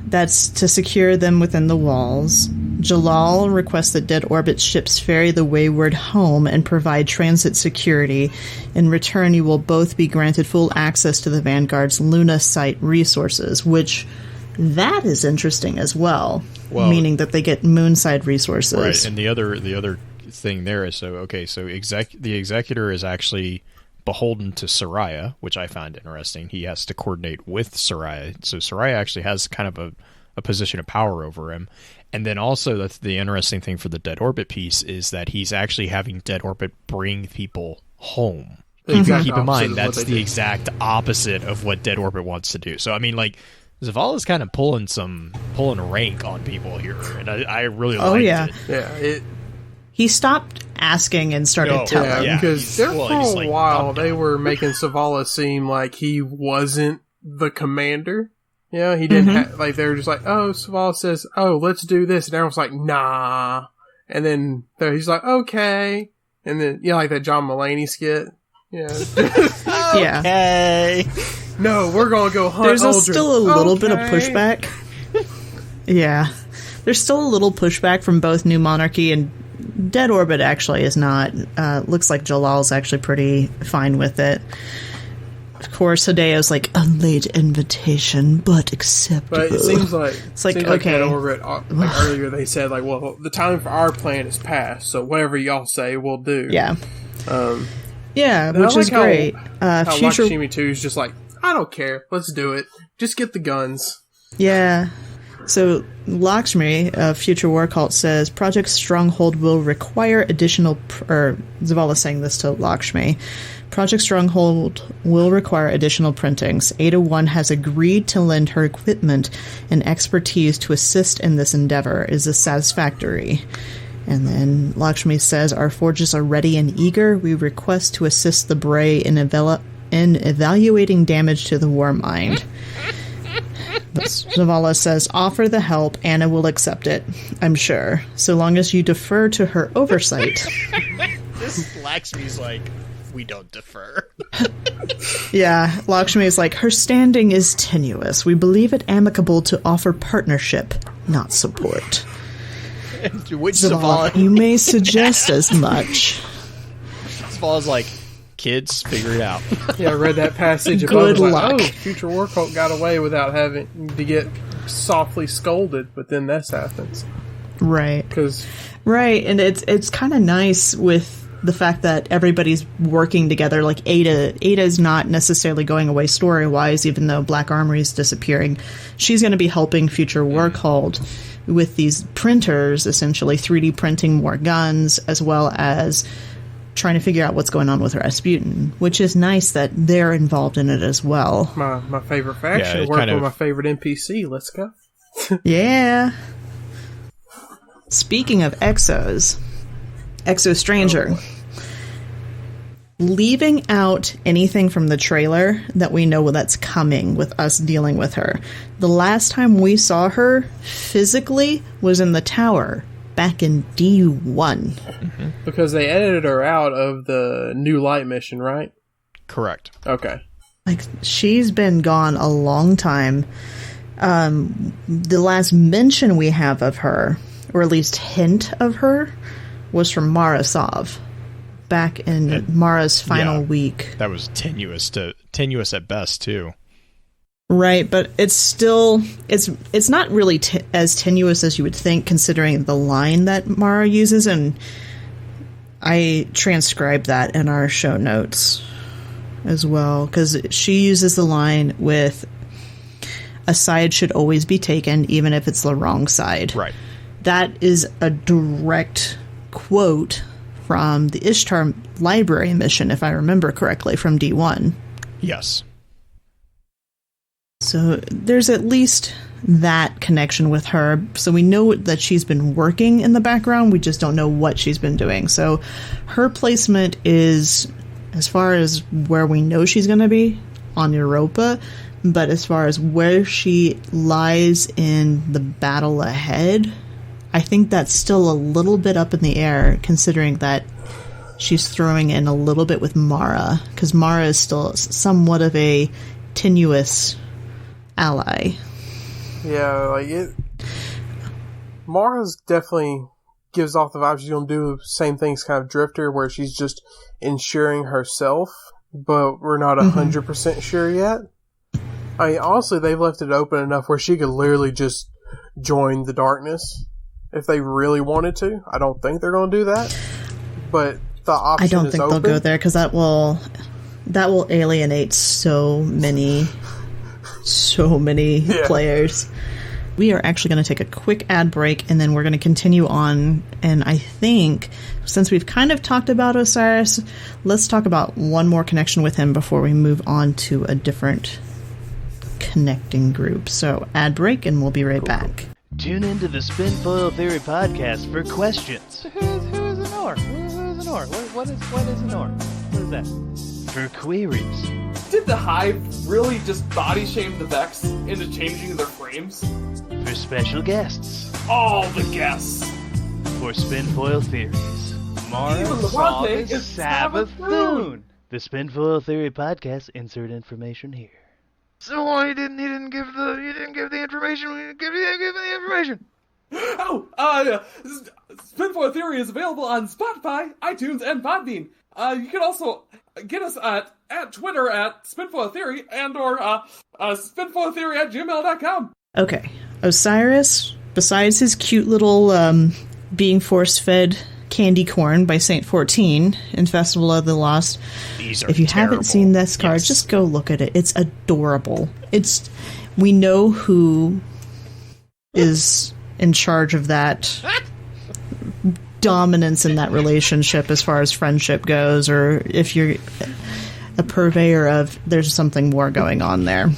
that's to secure them within the walls. Jalal requests that Dead Orbit ships ferry the wayward home and provide transit security. In return, you will both be granted full access to the Vanguard's Luna site resources, which that is interesting as well, meaning that they get moonside resources. Right, and the other thing there is the executor is actually beholden to Soraya, which I found interesting. He has to coordinate with Soraya, so Soraya actually has kind of a position of power over him. And then also, that's the interesting thing for the Dead Orbit piece is that he's actually having Dead Orbit bring people home. Keep in mind that's the exact opposite of what Dead Orbit wants to do. So I mean, like, Zavala's kind of pulling rank on people here, and I really liked it. Yeah, he stopped asking and started telling. Yeah, because for a while they were making Zavala seem like he wasn't the commander. Yeah, he didn't they were just like, oh, Zavala says, oh, let's do this, and everyone's like, nah. And then he's like, okay. And then like that John Mulaney skit. Yeah. Okay. No, we're gonna go hunt. There's still a little bit of pushback. Yeah. There's still a little pushback from both New Monarchy and Dead Orbit actually is not. Looks like Jalal's actually pretty fine with it. Of course, Hideo's like, a late invitation, but acceptable. But it seems like, okay. Dead Orbit, like earlier they said, like, well, the time for our plan is past, so whatever y'all say, we'll do. Yeah. Yeah, which is great. How Future Lakshmi 2 is just like, I don't care, let's do it. Just get the guns. Yeah. So Lakshmi, Future War Cult, says Project Stronghold will require additional... Zavala's saying this to Lakshmi. Project Stronghold will require additional printings. Ada 1 has agreed to lend her equipment and expertise to assist in this endeavor. Is this satisfactory? And then Lakshmi says, our forges are ready and eager. We request to assist the Bray in evaluating damage to the war mind. Zavala says, offer the help. Anna will accept it, I'm sure, so long as you defer to her oversight. This Lakshmi's like, we don't defer. Yeah, Lakshmi is like, her standing is tenuous. We believe it amicable to offer partnership, not support. Which Zavala, you may suggest as much. Zavala's like, kids, figure it out. Yeah, I read that passage. Good luck. luck. Like, Future War Cult got away without having to get softly scolded, but then this happens. Right. Right, and it's kind of nice with the fact that everybody's working together. Like Ada's not necessarily going away story-wise, even though Black Armory is disappearing. She's going to be helping Future War Cult with these printers, essentially 3D printing more guns, as well as trying to figure out what's going on with Rasputin, which is nice that they're involved in it as well. My favorite faction, Yeah, work with my favorite NPC. Let's go. Yeah. Speaking of Exo Stranger. Leaving out anything from the trailer that we know that's coming with us dealing with her. The last time we saw her physically was in the tower back in D1. Mm-hmm. Because they edited her out of the New Light mission, right? Correct. Okay. Like, she's been gone a long time. The last mention we have of her, or at least hint of her, was from Mara Sov back in Mara's final week. That was tenuous at best, too. Right, but it's still it's not really as tenuous as you would think, considering the line that Mara uses, and I transcribed that in our show notes as well, because she uses the line with, a side should always be taken, even if it's the wrong side. Right. That is a direct quote from the Ishtar library mission, if I remember correctly, from D1. Yes. So there's at least that connection with her. So we know that she's been working in the background. We just don't know what she's been doing. So her placement is, as far as where we know she's going to be, on Europa. But as far as where she lies in the battle ahead, I think that's still a little bit up in the air, considering that she's throwing in a little bit with Mara. Because Mara is still somewhat of a tenuous ally. Yeah, like it. Mara's definitely gives off the vibe she's gonna do the same things, kind of Drifter, where she's just ensuring herself, but we're not 100% sure yet. I mean, honestly, they've left it open enough where she could literally just join the darkness if they really wanted to. I don't think they're gonna do that, but the option I don't is think open. they'll go there, because that will alienate so many players. We are actually going to take a quick ad break, and then we're going to continue on. And I think, since we've kind of talked about Osiris, let's talk about one more connection with him before we move on to a different connecting group. So, ad break, and we'll be right back. Tune into the Spinfoil Theory podcast for questions. Who is an orc? Who's an orc? What is an orc? What is that? For queries. Did the Hive really just body shame the Vex into changing their frames? For special guests. All the guests. For Spinfoil Theories. Mara Even Levante Sov is Sabathun. The Spinfoil Theory podcast, insert information here. So why you didn't give the information? Give the information. Spinfoil Theory is available on Spotify, iTunes, and Podbean. You can also get us at Twitter at Spinfoil Theory and or spinfoiltheory@gmail.com. Okay. Osiris, besides his cute little being force-fed candy corn by Saint 14 in Festival of the Lost, if you haven't seen this card, just go look at it. It's adorable. We know who is in charge of that dominance in that relationship as far as friendship goes, or if you're a purveyor of, there's something more going on there.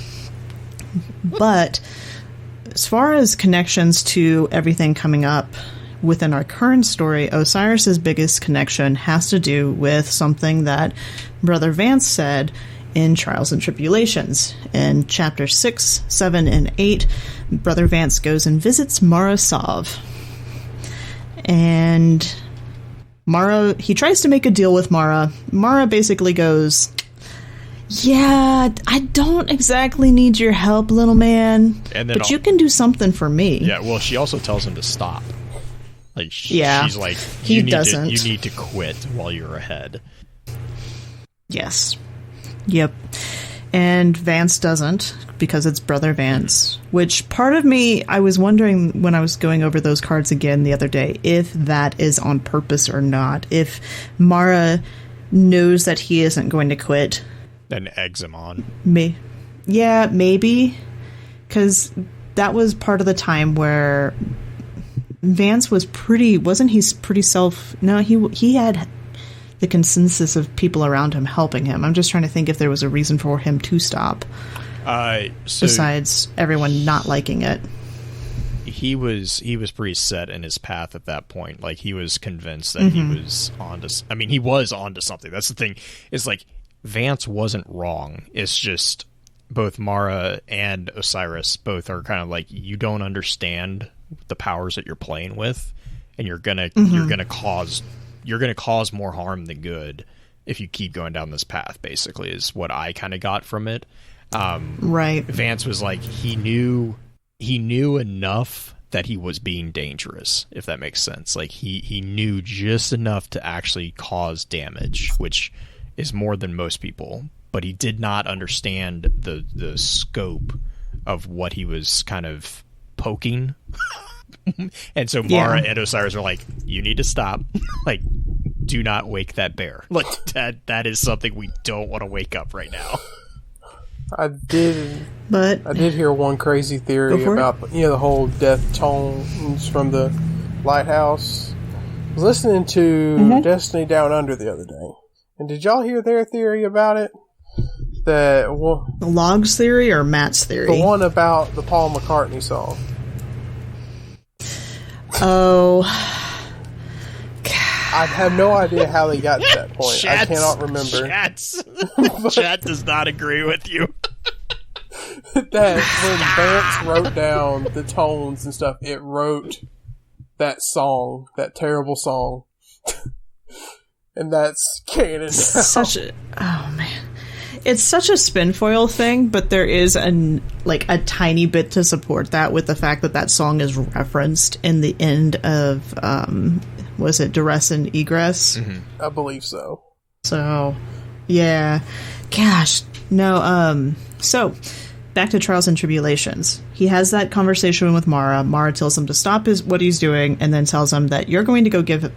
But as far as connections to everything coming up within our current story, Osiris's biggest connection has to do with something that Brother Vance said in Trials and Tribulations. In chapter 6, 7, and 8, Brother Vance goes and visits Mara Sov. And Mara, he tries to make a deal with Mara. Mara basically goes, yeah, I don't exactly need your help, little man, but you can do something for me. Yeah, well, she also tells him to stop. Like, she's like, he you need to quit while you're ahead. Yes. Yep. And Vance doesn't, because it's Brother Vance. Which, part of me, I was wondering when I was going over those cards again the other day, if that is on purpose or not. If Mara knows that he isn't going to quit. And eggs him on. Yeah, maybe. Because that was part of the time where Vance was wasn't he pretty no, he had the consensus of people around him helping him. I'm just trying to think if there was a reason for him to stop. Besides everyone not liking it. He was pretty set in his path at that point. Like, he was convinced that he was he was onto something. That's the thing. It's like, Vance wasn't wrong. It's just both Mara and Osiris both are kind of like, you don't understand the powers that you're playing with, and you're gonna cause more harm than good if you keep going down this path, basically, is what I kind of got from it. Right. Vance was like, he knew enough that he was being dangerous, if that makes sense. Like, he knew just enough to actually cause damage, which is more than most people, but he did not understand the scope of what he was kind of poking. And so Mara and Osiris are like, you need to stop. Like, do not wake that bear. Like, that is something we don't want to wake up right now. I did hear one crazy theory about the whole death tones from the lighthouse. I was listening to Destiny Down Under the other day, and did y'all hear their theory about it? The Logs theory or Matt's theory? The one about the Paul McCartney song. Oh. I have no idea how they got to that point. I cannot remember. Chat does not agree with you. That when Vance wrote down the tones and stuff, it wrote that song, that terrible song. And that's canon. Oh man. It's such a spinfoil thing, but there is a tiny bit to support that with the fact that song is referenced in the end of, was it Duress and Egress? Mm-hmm. I believe so. So, yeah. Gosh, no, so, back to Trials and Tribulations. He has that conversation with Mara. Mara tells him to stop what he's doing, and then tells him that you're going to go give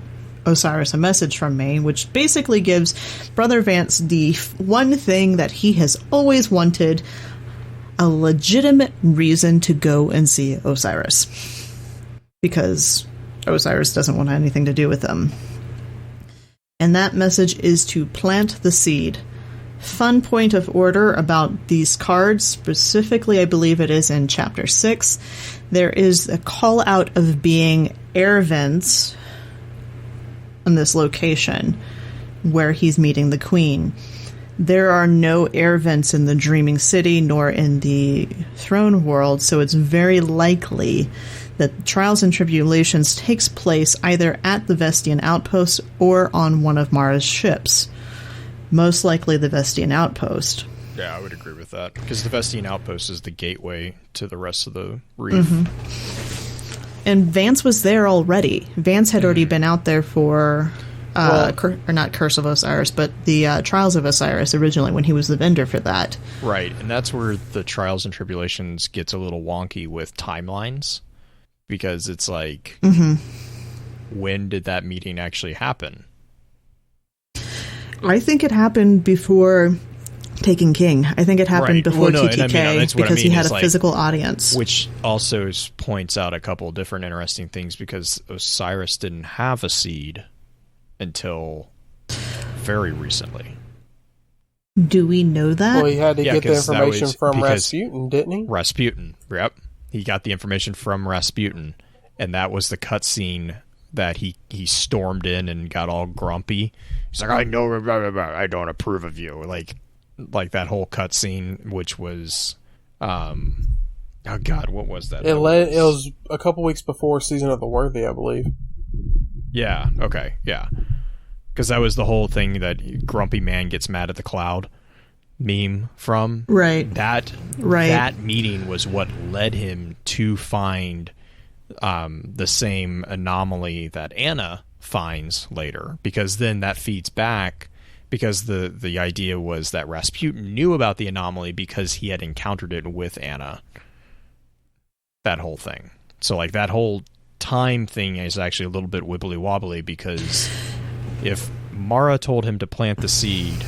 Osiris a message from me, which basically gives Brother Vance the one thing that he has always wanted, a legitimate reason to go and see Osiris. Because Osiris doesn't want anything to do with them. And that message is to plant the seed. Fun point of order about these cards, specifically I believe it is in chapter 6, there is a call out of being air vents in this location where he's meeting the queen. There are no air vents in the Dreaming City nor in the Throne World, so it's very likely that Trials and Tribulations takes place either at the Vestian Outpost or on one of Mara's ships. Most likely the Vestian Outpost. Yeah, I would agree with with that, because the Vestian Outpost is the gateway to the rest of the reef. And Vance was there already. Vance had already been out there for, or not Curse of Osiris, but the Trials of Osiris originally, when he was the vendor for that. Right, and that's where the Trials and Tribulations gets a little wonky with timelines, because it's like, when did that meeting actually happen? I think it happened before Taken King. I think it happened before TTK, because he had a physical audience. Which also points out a couple different interesting things, because Osiris didn't have a seed until very recently. Do we know that? Well, he had to get the information from Rasputin, didn't he? Rasputin, yep. He got the information from Rasputin, and that was the cutscene that he stormed in and got all grumpy. He's like, I know, I don't approve of you. Like that whole cutscene, which was, oh God, what was that? It was a couple weeks before Season of the Worthy, I believe. Yeah. Okay. Yeah. Because that was the whole thing that Grumpy Man gets mad at the cloud meme from. Right. That meeting was what led him to find the same anomaly that Anna finds later, because then that feeds back, because the idea was that Rasputin knew about the anomaly because he had encountered it with Anna. That whole thing. So like that whole time thing is actually a little bit wibbly wobbly, because if Mara told him to plant the seed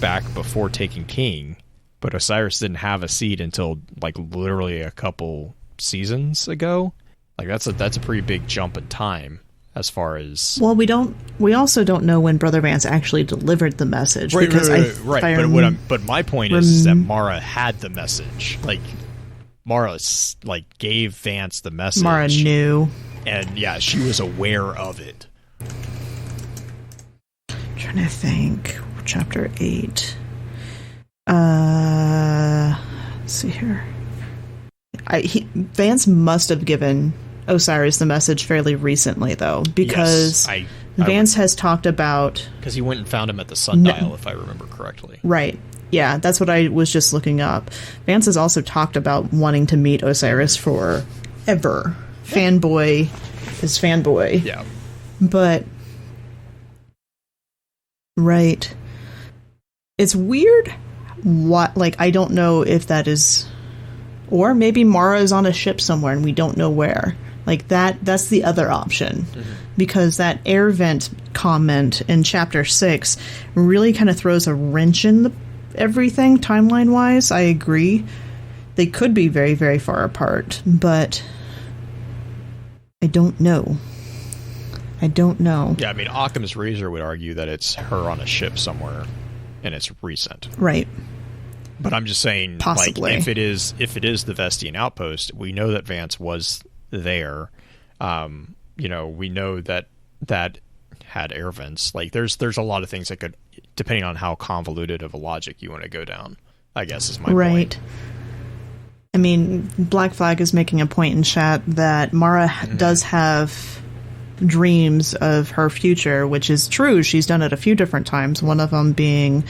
back before Taking King, but Osiris didn't have a seed until like literally a couple seasons ago, like that's a pretty big jump in time as far as... Well, we also don't know when Brother Vance actually delivered the message. Right. But my point is that Mara had the message. Like, Mara like gave Vance the message. Mara knew. And yeah, she was aware of it. I'm trying to think. Chapter 8. Let's see here. Vance must have given Osiris the message fairly recently, though, because Vance has talked about... Because he went and found him at the sundial, if I remember correctly. Right. Yeah, that's what I was just looking up. Vance has also talked about wanting to meet Osiris forever. Fanboy is fanboy. Yeah. But... Right. It's weird. I don't know if that is... Or maybe Mara is on a ship somewhere and we don't know where. Like, that's the other option. Mm-hmm. Because that air vent comment in Chapter 6 really kind of throws a wrench in everything, timeline-wise. I agree. They could be very, very far apart, but I don't know. Yeah, I mean, Occam's razor would argue that it's her on a ship somewhere, and it's recent. Right. But I'm just saying, possibly. Like, if it is the Vestian Outpost, we know that Vance was there. We know that had air vents. Like, there's a lot of things that could, depending on how convoluted of a logic you want to go down, I guess is my point. I mean, Black Flag is making a point in chat that Mara does have dreams of her future, which is true. She's done it a few different times. One of them being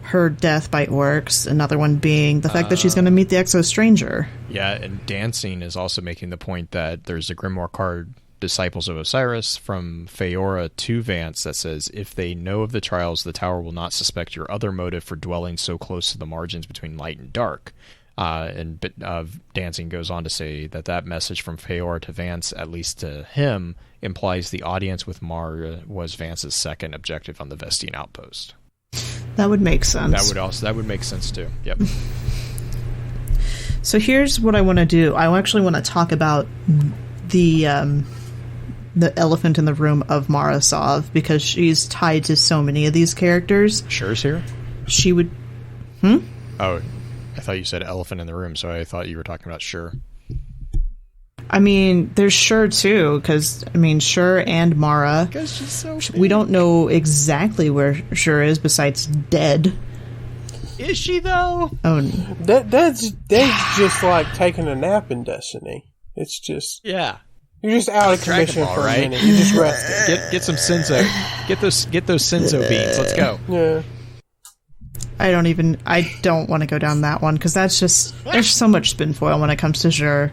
her death by orcs, another one being the fact that she's going to meet the Exo Stranger. Yeah, and Dancing is also making the point that there's a Grimoire card, Disciples of Osiris, from Feora to Vance that says, if they know of the trials, the tower will not suspect your other motive for dwelling so close to the margins between light and dark. Dancing goes on to say that message from Feora to Vance, at least to him, implies the audience with Mara was Vance's second objective on the Vestian Outpost. That would make sense. That would make sense too. Yep. So here's what I want to do. I actually want to talk about the elephant in the room of Mara Sov, because she's tied to so many of these characters. Sure's here? She would... Oh, I thought you said elephant in the room, so I thought you were talking about Sure. I mean, there's Sure too, because, I mean, Sure and Mara... Because she's so big. We don't know exactly where Sure is, besides dead. Is she, though? Oh, that's just like taking a nap in Destiny. It's just... Yeah. You're just out of commission for a minute. You just rested. Get some Senzo. Get those Senzo beans. Let's go. Yeah. I don't want to go down that one, because there's so much spin foil when it comes to Xur.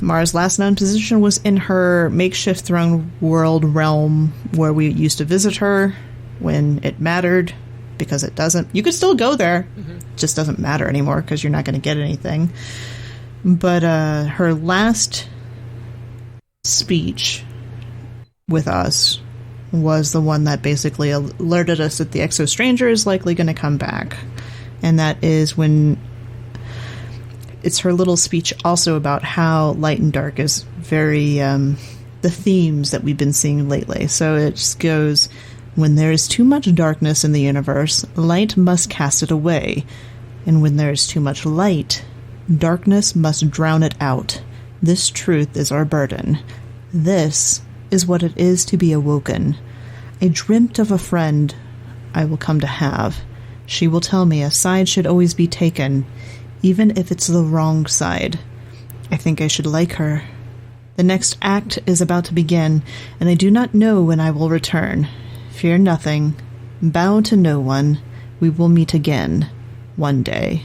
Mara's last known position was in her makeshift throne world realm, where we used to visit her when it mattered, because it doesn't. You could still go there, it just doesn't matter anymore because you're not going to get anything. But her last speech with us was the one that basically alerted us that the Exo Stranger is likely going to come back. And that is when it's her little speech also about how light and dark is very the themes that we've been seeing lately. So it just goes, when there is too much darkness in the universe, light must cast it away. And when there is too much light, darkness must drown it out. This truth is our burden. This is what it is to be awoken. I dreamt of a friend I will come to have. She will tell me a side should always be taken, even if it's the wrong side. I think I should like her. The next act is about to begin, and I do not know when I will return. Fear nothing. Bow to no one. We will meet again one day.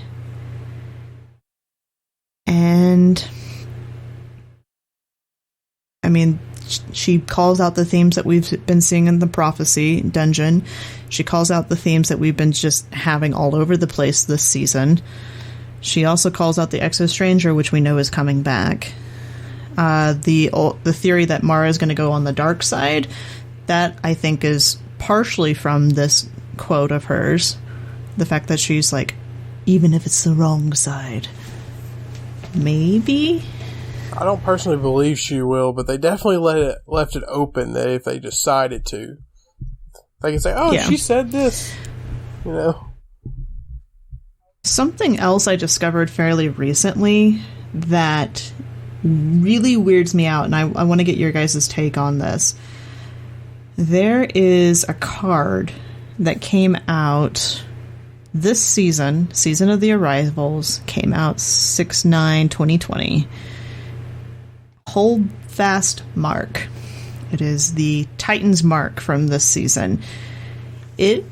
And I mean, she calls out the themes that we've been seeing in the prophecy dungeon. She calls out the themes that we've been just having all over the place this season. She also calls out the Exo Stranger, which we know is coming back. The theory that Mara is going to go on the dark side, that I think is partially from this quote of hers. The fact that she's like, even if it's the wrong side. Maybe? I don't personally believe she will, but they definitely left it open that if they decided to, they can say, oh, yeah, she said this, you know. Something else I discovered fairly recently that really weirds me out, and I want to get your guys' take on this. There is a card that came out this season of the Arrivals, came out 6/9/2020. Hold Fast Mark. It is the Titan's Mark from this season. It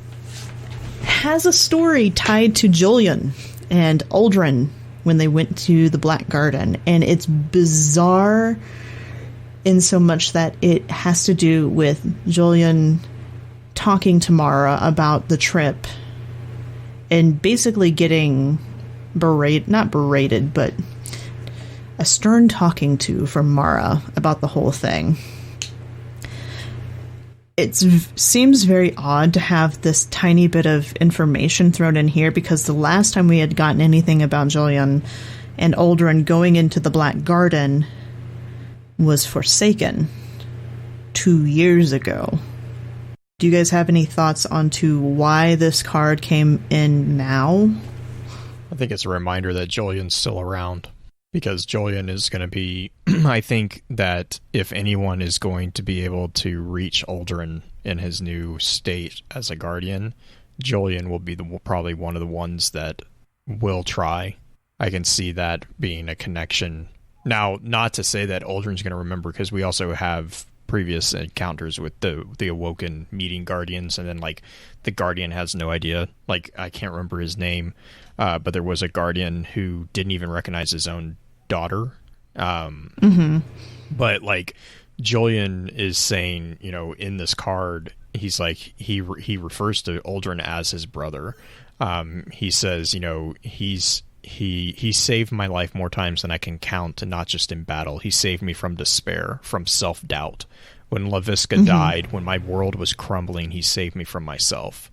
has a story tied to Julian and Uldren when they went to the Black Garden, and it's bizarre in so much that it has to do with Julian talking to Mara about the trip and basically getting not berated, but a stern talking to from Mara about the whole thing. It seems very odd to have this tiny bit of information thrown in here, because the last time we had gotten anything about Julian and Uldren going into the Black Garden was Forsaken 2 years ago. Do you guys have any thoughts onto why this card came in now? I think it's a reminder that Julian's still around, because Julian is going to be, I think that if anyone is going to be able to reach Uldren in his new state as a guardian, Julian will be probably one of the ones that will try. I can see that being a connection. Now, not to say that Uldren's going to remember, because we also have previous encounters with the Awoken meeting guardians, and then like the guardian has no idea. Like, I can't remember his name, but there was a guardian who didn't even recognize his own daughter. But like Julian is saying, you know, in this card, he's like, he refers to Uldren as his brother. He says, you know, he saved my life more times than I can count, and not just in battle. He saved me from despair, from self-doubt. When Laviska died, when my world was crumbling, he saved me from myself.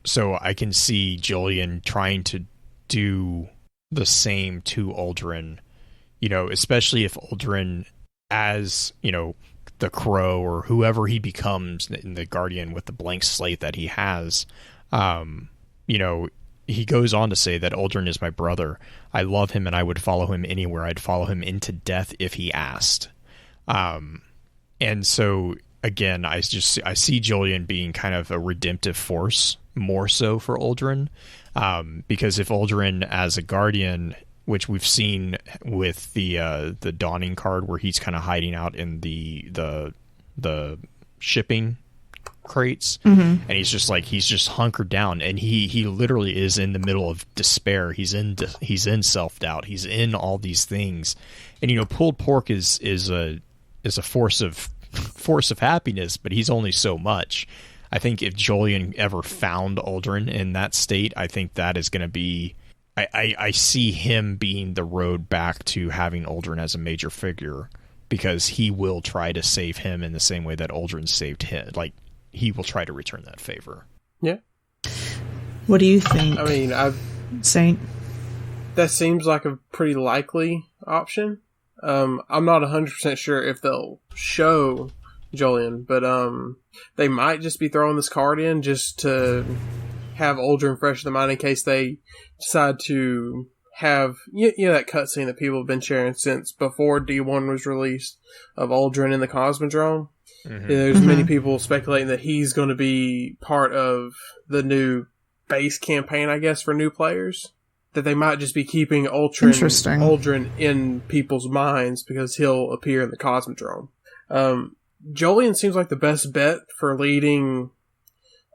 So I can see Julian trying to do the same to Uldren, you know, especially if Uldren, as, you know, the Crow or whoever he becomes in the Guardian with the blank slate that he has, you know, he goes on to say that Uldren is my brother. I love him and I would follow him anywhere. I'd follow him into death if he asked. And so, again, I see Julian being kind of a redemptive force, more so for Uldren. Because if Uldren as a guardian, which we've seen with the Dawning card, where he's kind of hiding out in the shipping crates, and he's just hunkered down, and he literally is in the middle of despair. He's in self-doubt. He's in all these things, and pulled pork is a force of happiness, but he's only so much. I think if Jolyon ever found Uldren in that state, I think that is going to be. I see him being the road back to having Uldren as a major figure, because he will try to save him in the same way that Uldren saved him. Like, he will try to return that favor. Yeah. What do you think? I mean, Saint? That seems like a pretty likely option. I'm not 100% sure if they'll show Jolyon, but they might just be throwing this card in just to have Uldren fresh in the mind in case they decide to have that cutscene that people have been sharing since before D1 was released of Uldren in the Cosmodrome. There's many people speculating that he's going to be part of the new base campaign, I guess, for new players. That they might just be keeping Uldren in people's minds because he'll appear in the Cosmodrome. Jolyon seems like the best bet for leading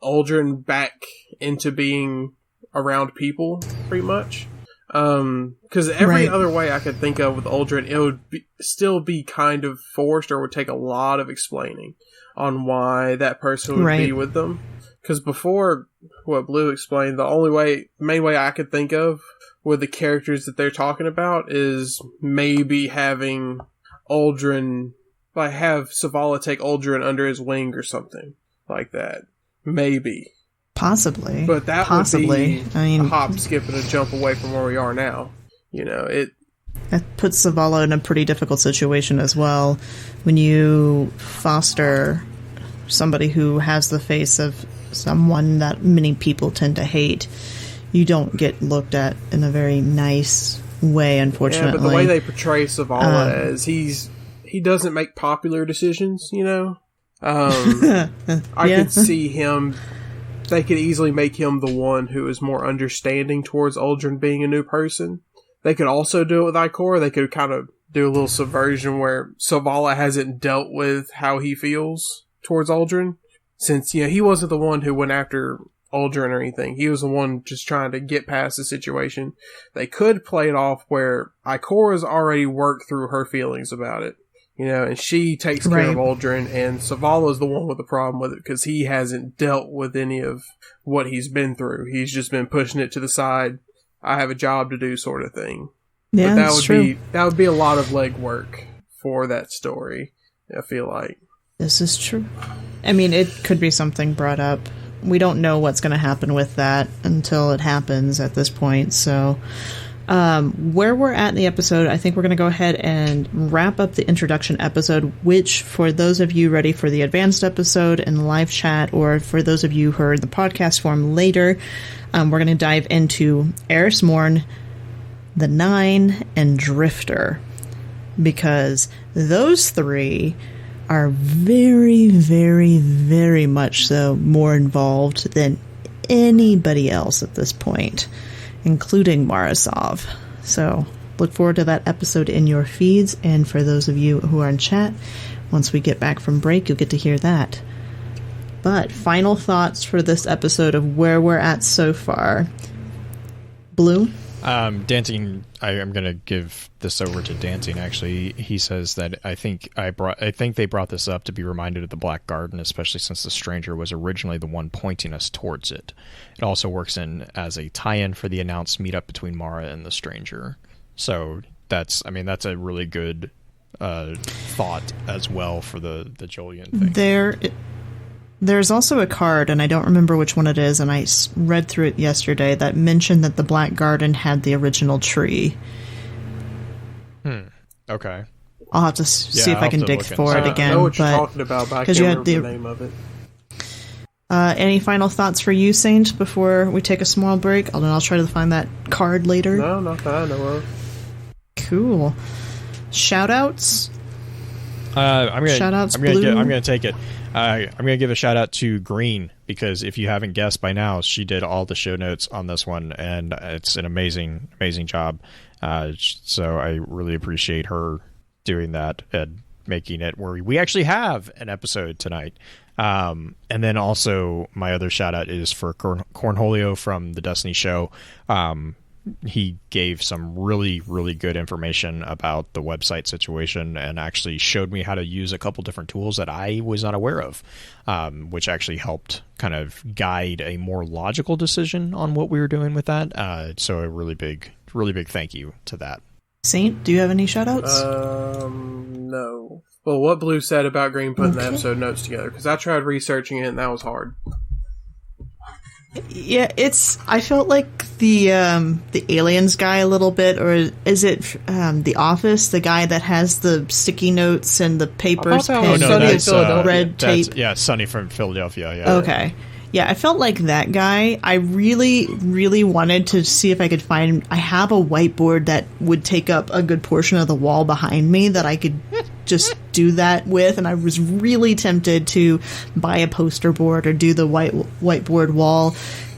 Uldren back into being around people, pretty much. Because every other way I could think of with Uldren, it would still be kind of forced, or would take a lot of explaining on why that person would be with them. Because before what Blue explained, the main way I could think of with the characters that they're talking about is maybe having Uldren, like have Savala take Uldren under his wing or something like that. Maybe. Possibly. But that would be a hop, skip, and a jump away from where we are now. It puts Savala in a pretty difficult situation as well. When you foster somebody who has the face of someone that many people tend to hate, you don't get looked at in a very nice way, unfortunately. Yeah, but the way they portray Savala as he doesn't make popular decisions, I could see him. They could easily make him the one who is more understanding towards Uldren being a new person. They could also do it with Ikora. They could kind of do a little subversion where Savala hasn't dealt with how he feels towards Uldren. Since, he wasn't the one who went after Uldren or anything. He was the one just trying to get past the situation. They could play it off where Ikora's already worked through her feelings about it. And she takes care of Uldren, and Savala's the one with the problem with it because he hasn't dealt with any of what he's been through. He's just been pushing it to the side. I have a job to do, sort of thing. Yeah, but that would be a lot of legwork for that story, I feel like. This is true. I mean, it could be something brought up. We don't know what's going to happen with that until it happens at this point, so where we're at in the episode, I think we're going to go ahead and wrap up the introduction episode, which for those of you ready for the advanced episode and live chat, or for those of you who are in the podcast form later, we're going to dive into Eris Morn, the Nine, and Drifter, because those three are very, very, very much so more involved than anybody else at this point, including Marasov. So look forward to that episode in your feeds, and for those of you who are in chat, once we get back from break, you'll get to hear that. But final thoughts for this episode of where we're at so far. Blue? Dancing, I'm going to give this over to Dancing, actually. He says that I think they brought this up to be reminded of the Black Garden, especially since the Stranger was originally the one pointing us towards it. It also works in as a tie-in for the announced meetup between Mara and the Stranger. So that's a really good thought as well for the Jolyon thing. There's also a card, and I don't remember which one it is, and I read through it yesterday, that mentioned that the Black Garden had the original tree. Okay. I'll have to see if I can dig for it again. I know what you're talking about, but I can't remember the name of it. Any final thoughts for you, Saint, before we take a small break? I'll try to find that card later. No, not that I know of. Cool. Shoutouts? I'm gonna take it. I'm going to give a shout out to Green, because if you haven't guessed by now, she did all the show notes on this one, and it's an amazing, amazing job. So I really appreciate her doing that. And making it where we actually have an episode tonight. And then also my other shout out is for Cornholio from the Destiny show. He gave some really, really good information about the website situation and actually showed me how to use a couple different tools that I was not aware of, which actually helped kind of guide a more logical decision on what we were doing with that. So a really big thank you to that. Saint, do you have any shout-outs? No. Well, what Blue said about Green putting the episode notes together, because I tried researching it and that was hard. Yeah, I felt like the aliens guy a little bit, or is it The Office, the guy that has the sticky notes and the papers pinned, Sunny in Philadelphia. red tape? Yeah, Sunny from Philadelphia. Yeah. Okay. Yeah, I felt like that guy. I really, really wanted to see if I could find... I have a whiteboard that would take up a good portion of the wall behind me that I could just do that with, and I was really tempted to buy a poster board or do the whiteboard wall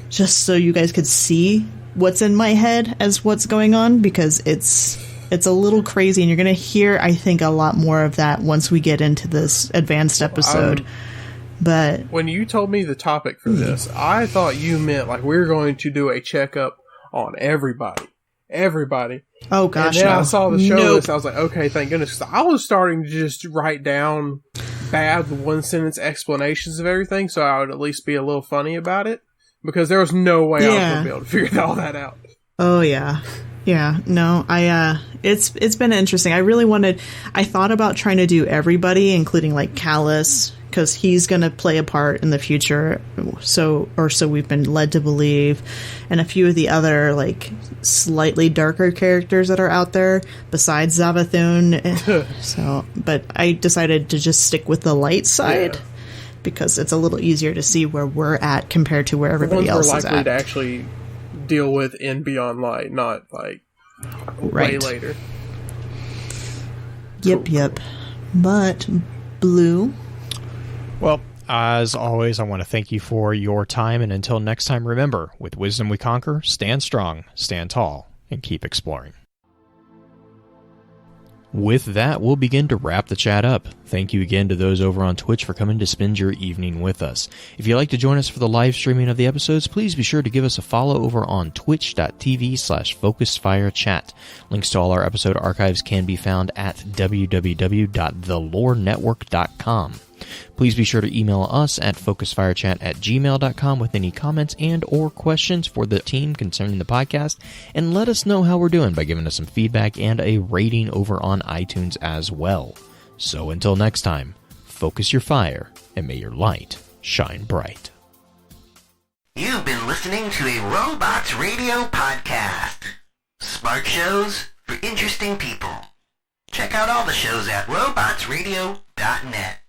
just so you guys could see what's in my head as what's going on, because it's a little crazy, and you're going to hear, I think, a lot more of that once we get into this advanced episode. But when you told me the topic for this, I thought you meant like we were going to do a checkup on everybody. Oh gosh, and then no. I saw the show list. I was like, okay, thank goodness. 'Cause I was starting to just write down bad one sentence explanations of everything, so I would at least be a little funny about it, because there was no way I was going to be able to figure all that out. Oh yeah. No, it's been interesting. I thought about trying to do everybody, including like Callus, because he's going to play a part in the future, so we've been led to believe, and a few of the other like slightly darker characters that are out there besides Zavathun. But I decided to just stick with the light side because it's a little easier to see where we're at compared to where everybody else is at. We're likely to actually deal with in Beyond Light, not like way later. Yep. But Blue. Well, as always, I want to thank you for your time, and until next time, remember, with wisdom we conquer, stand strong, stand tall, and keep exploring. With that, we'll begin to wrap the chat up. Thank you again to those over on Twitch for coming to spend your evening with us. If you'd like to join us for the live streaming of the episodes, please be sure to give us a follow over on twitch.tv/FocusFireChat. Links to all our episode archives can be found at www.thelorenetwork.com. Please be sure to email us at focusfirechat@gmail.com with any comments and or questions for the team concerning the podcast, and let us know how we're doing by giving us some feedback and a rating over on iTunes as well. So until next time, focus your fire and may your light shine bright. You've been listening to a Robots Radio podcast. Smart shows for interesting people. Check out all the shows at robotsradio.net.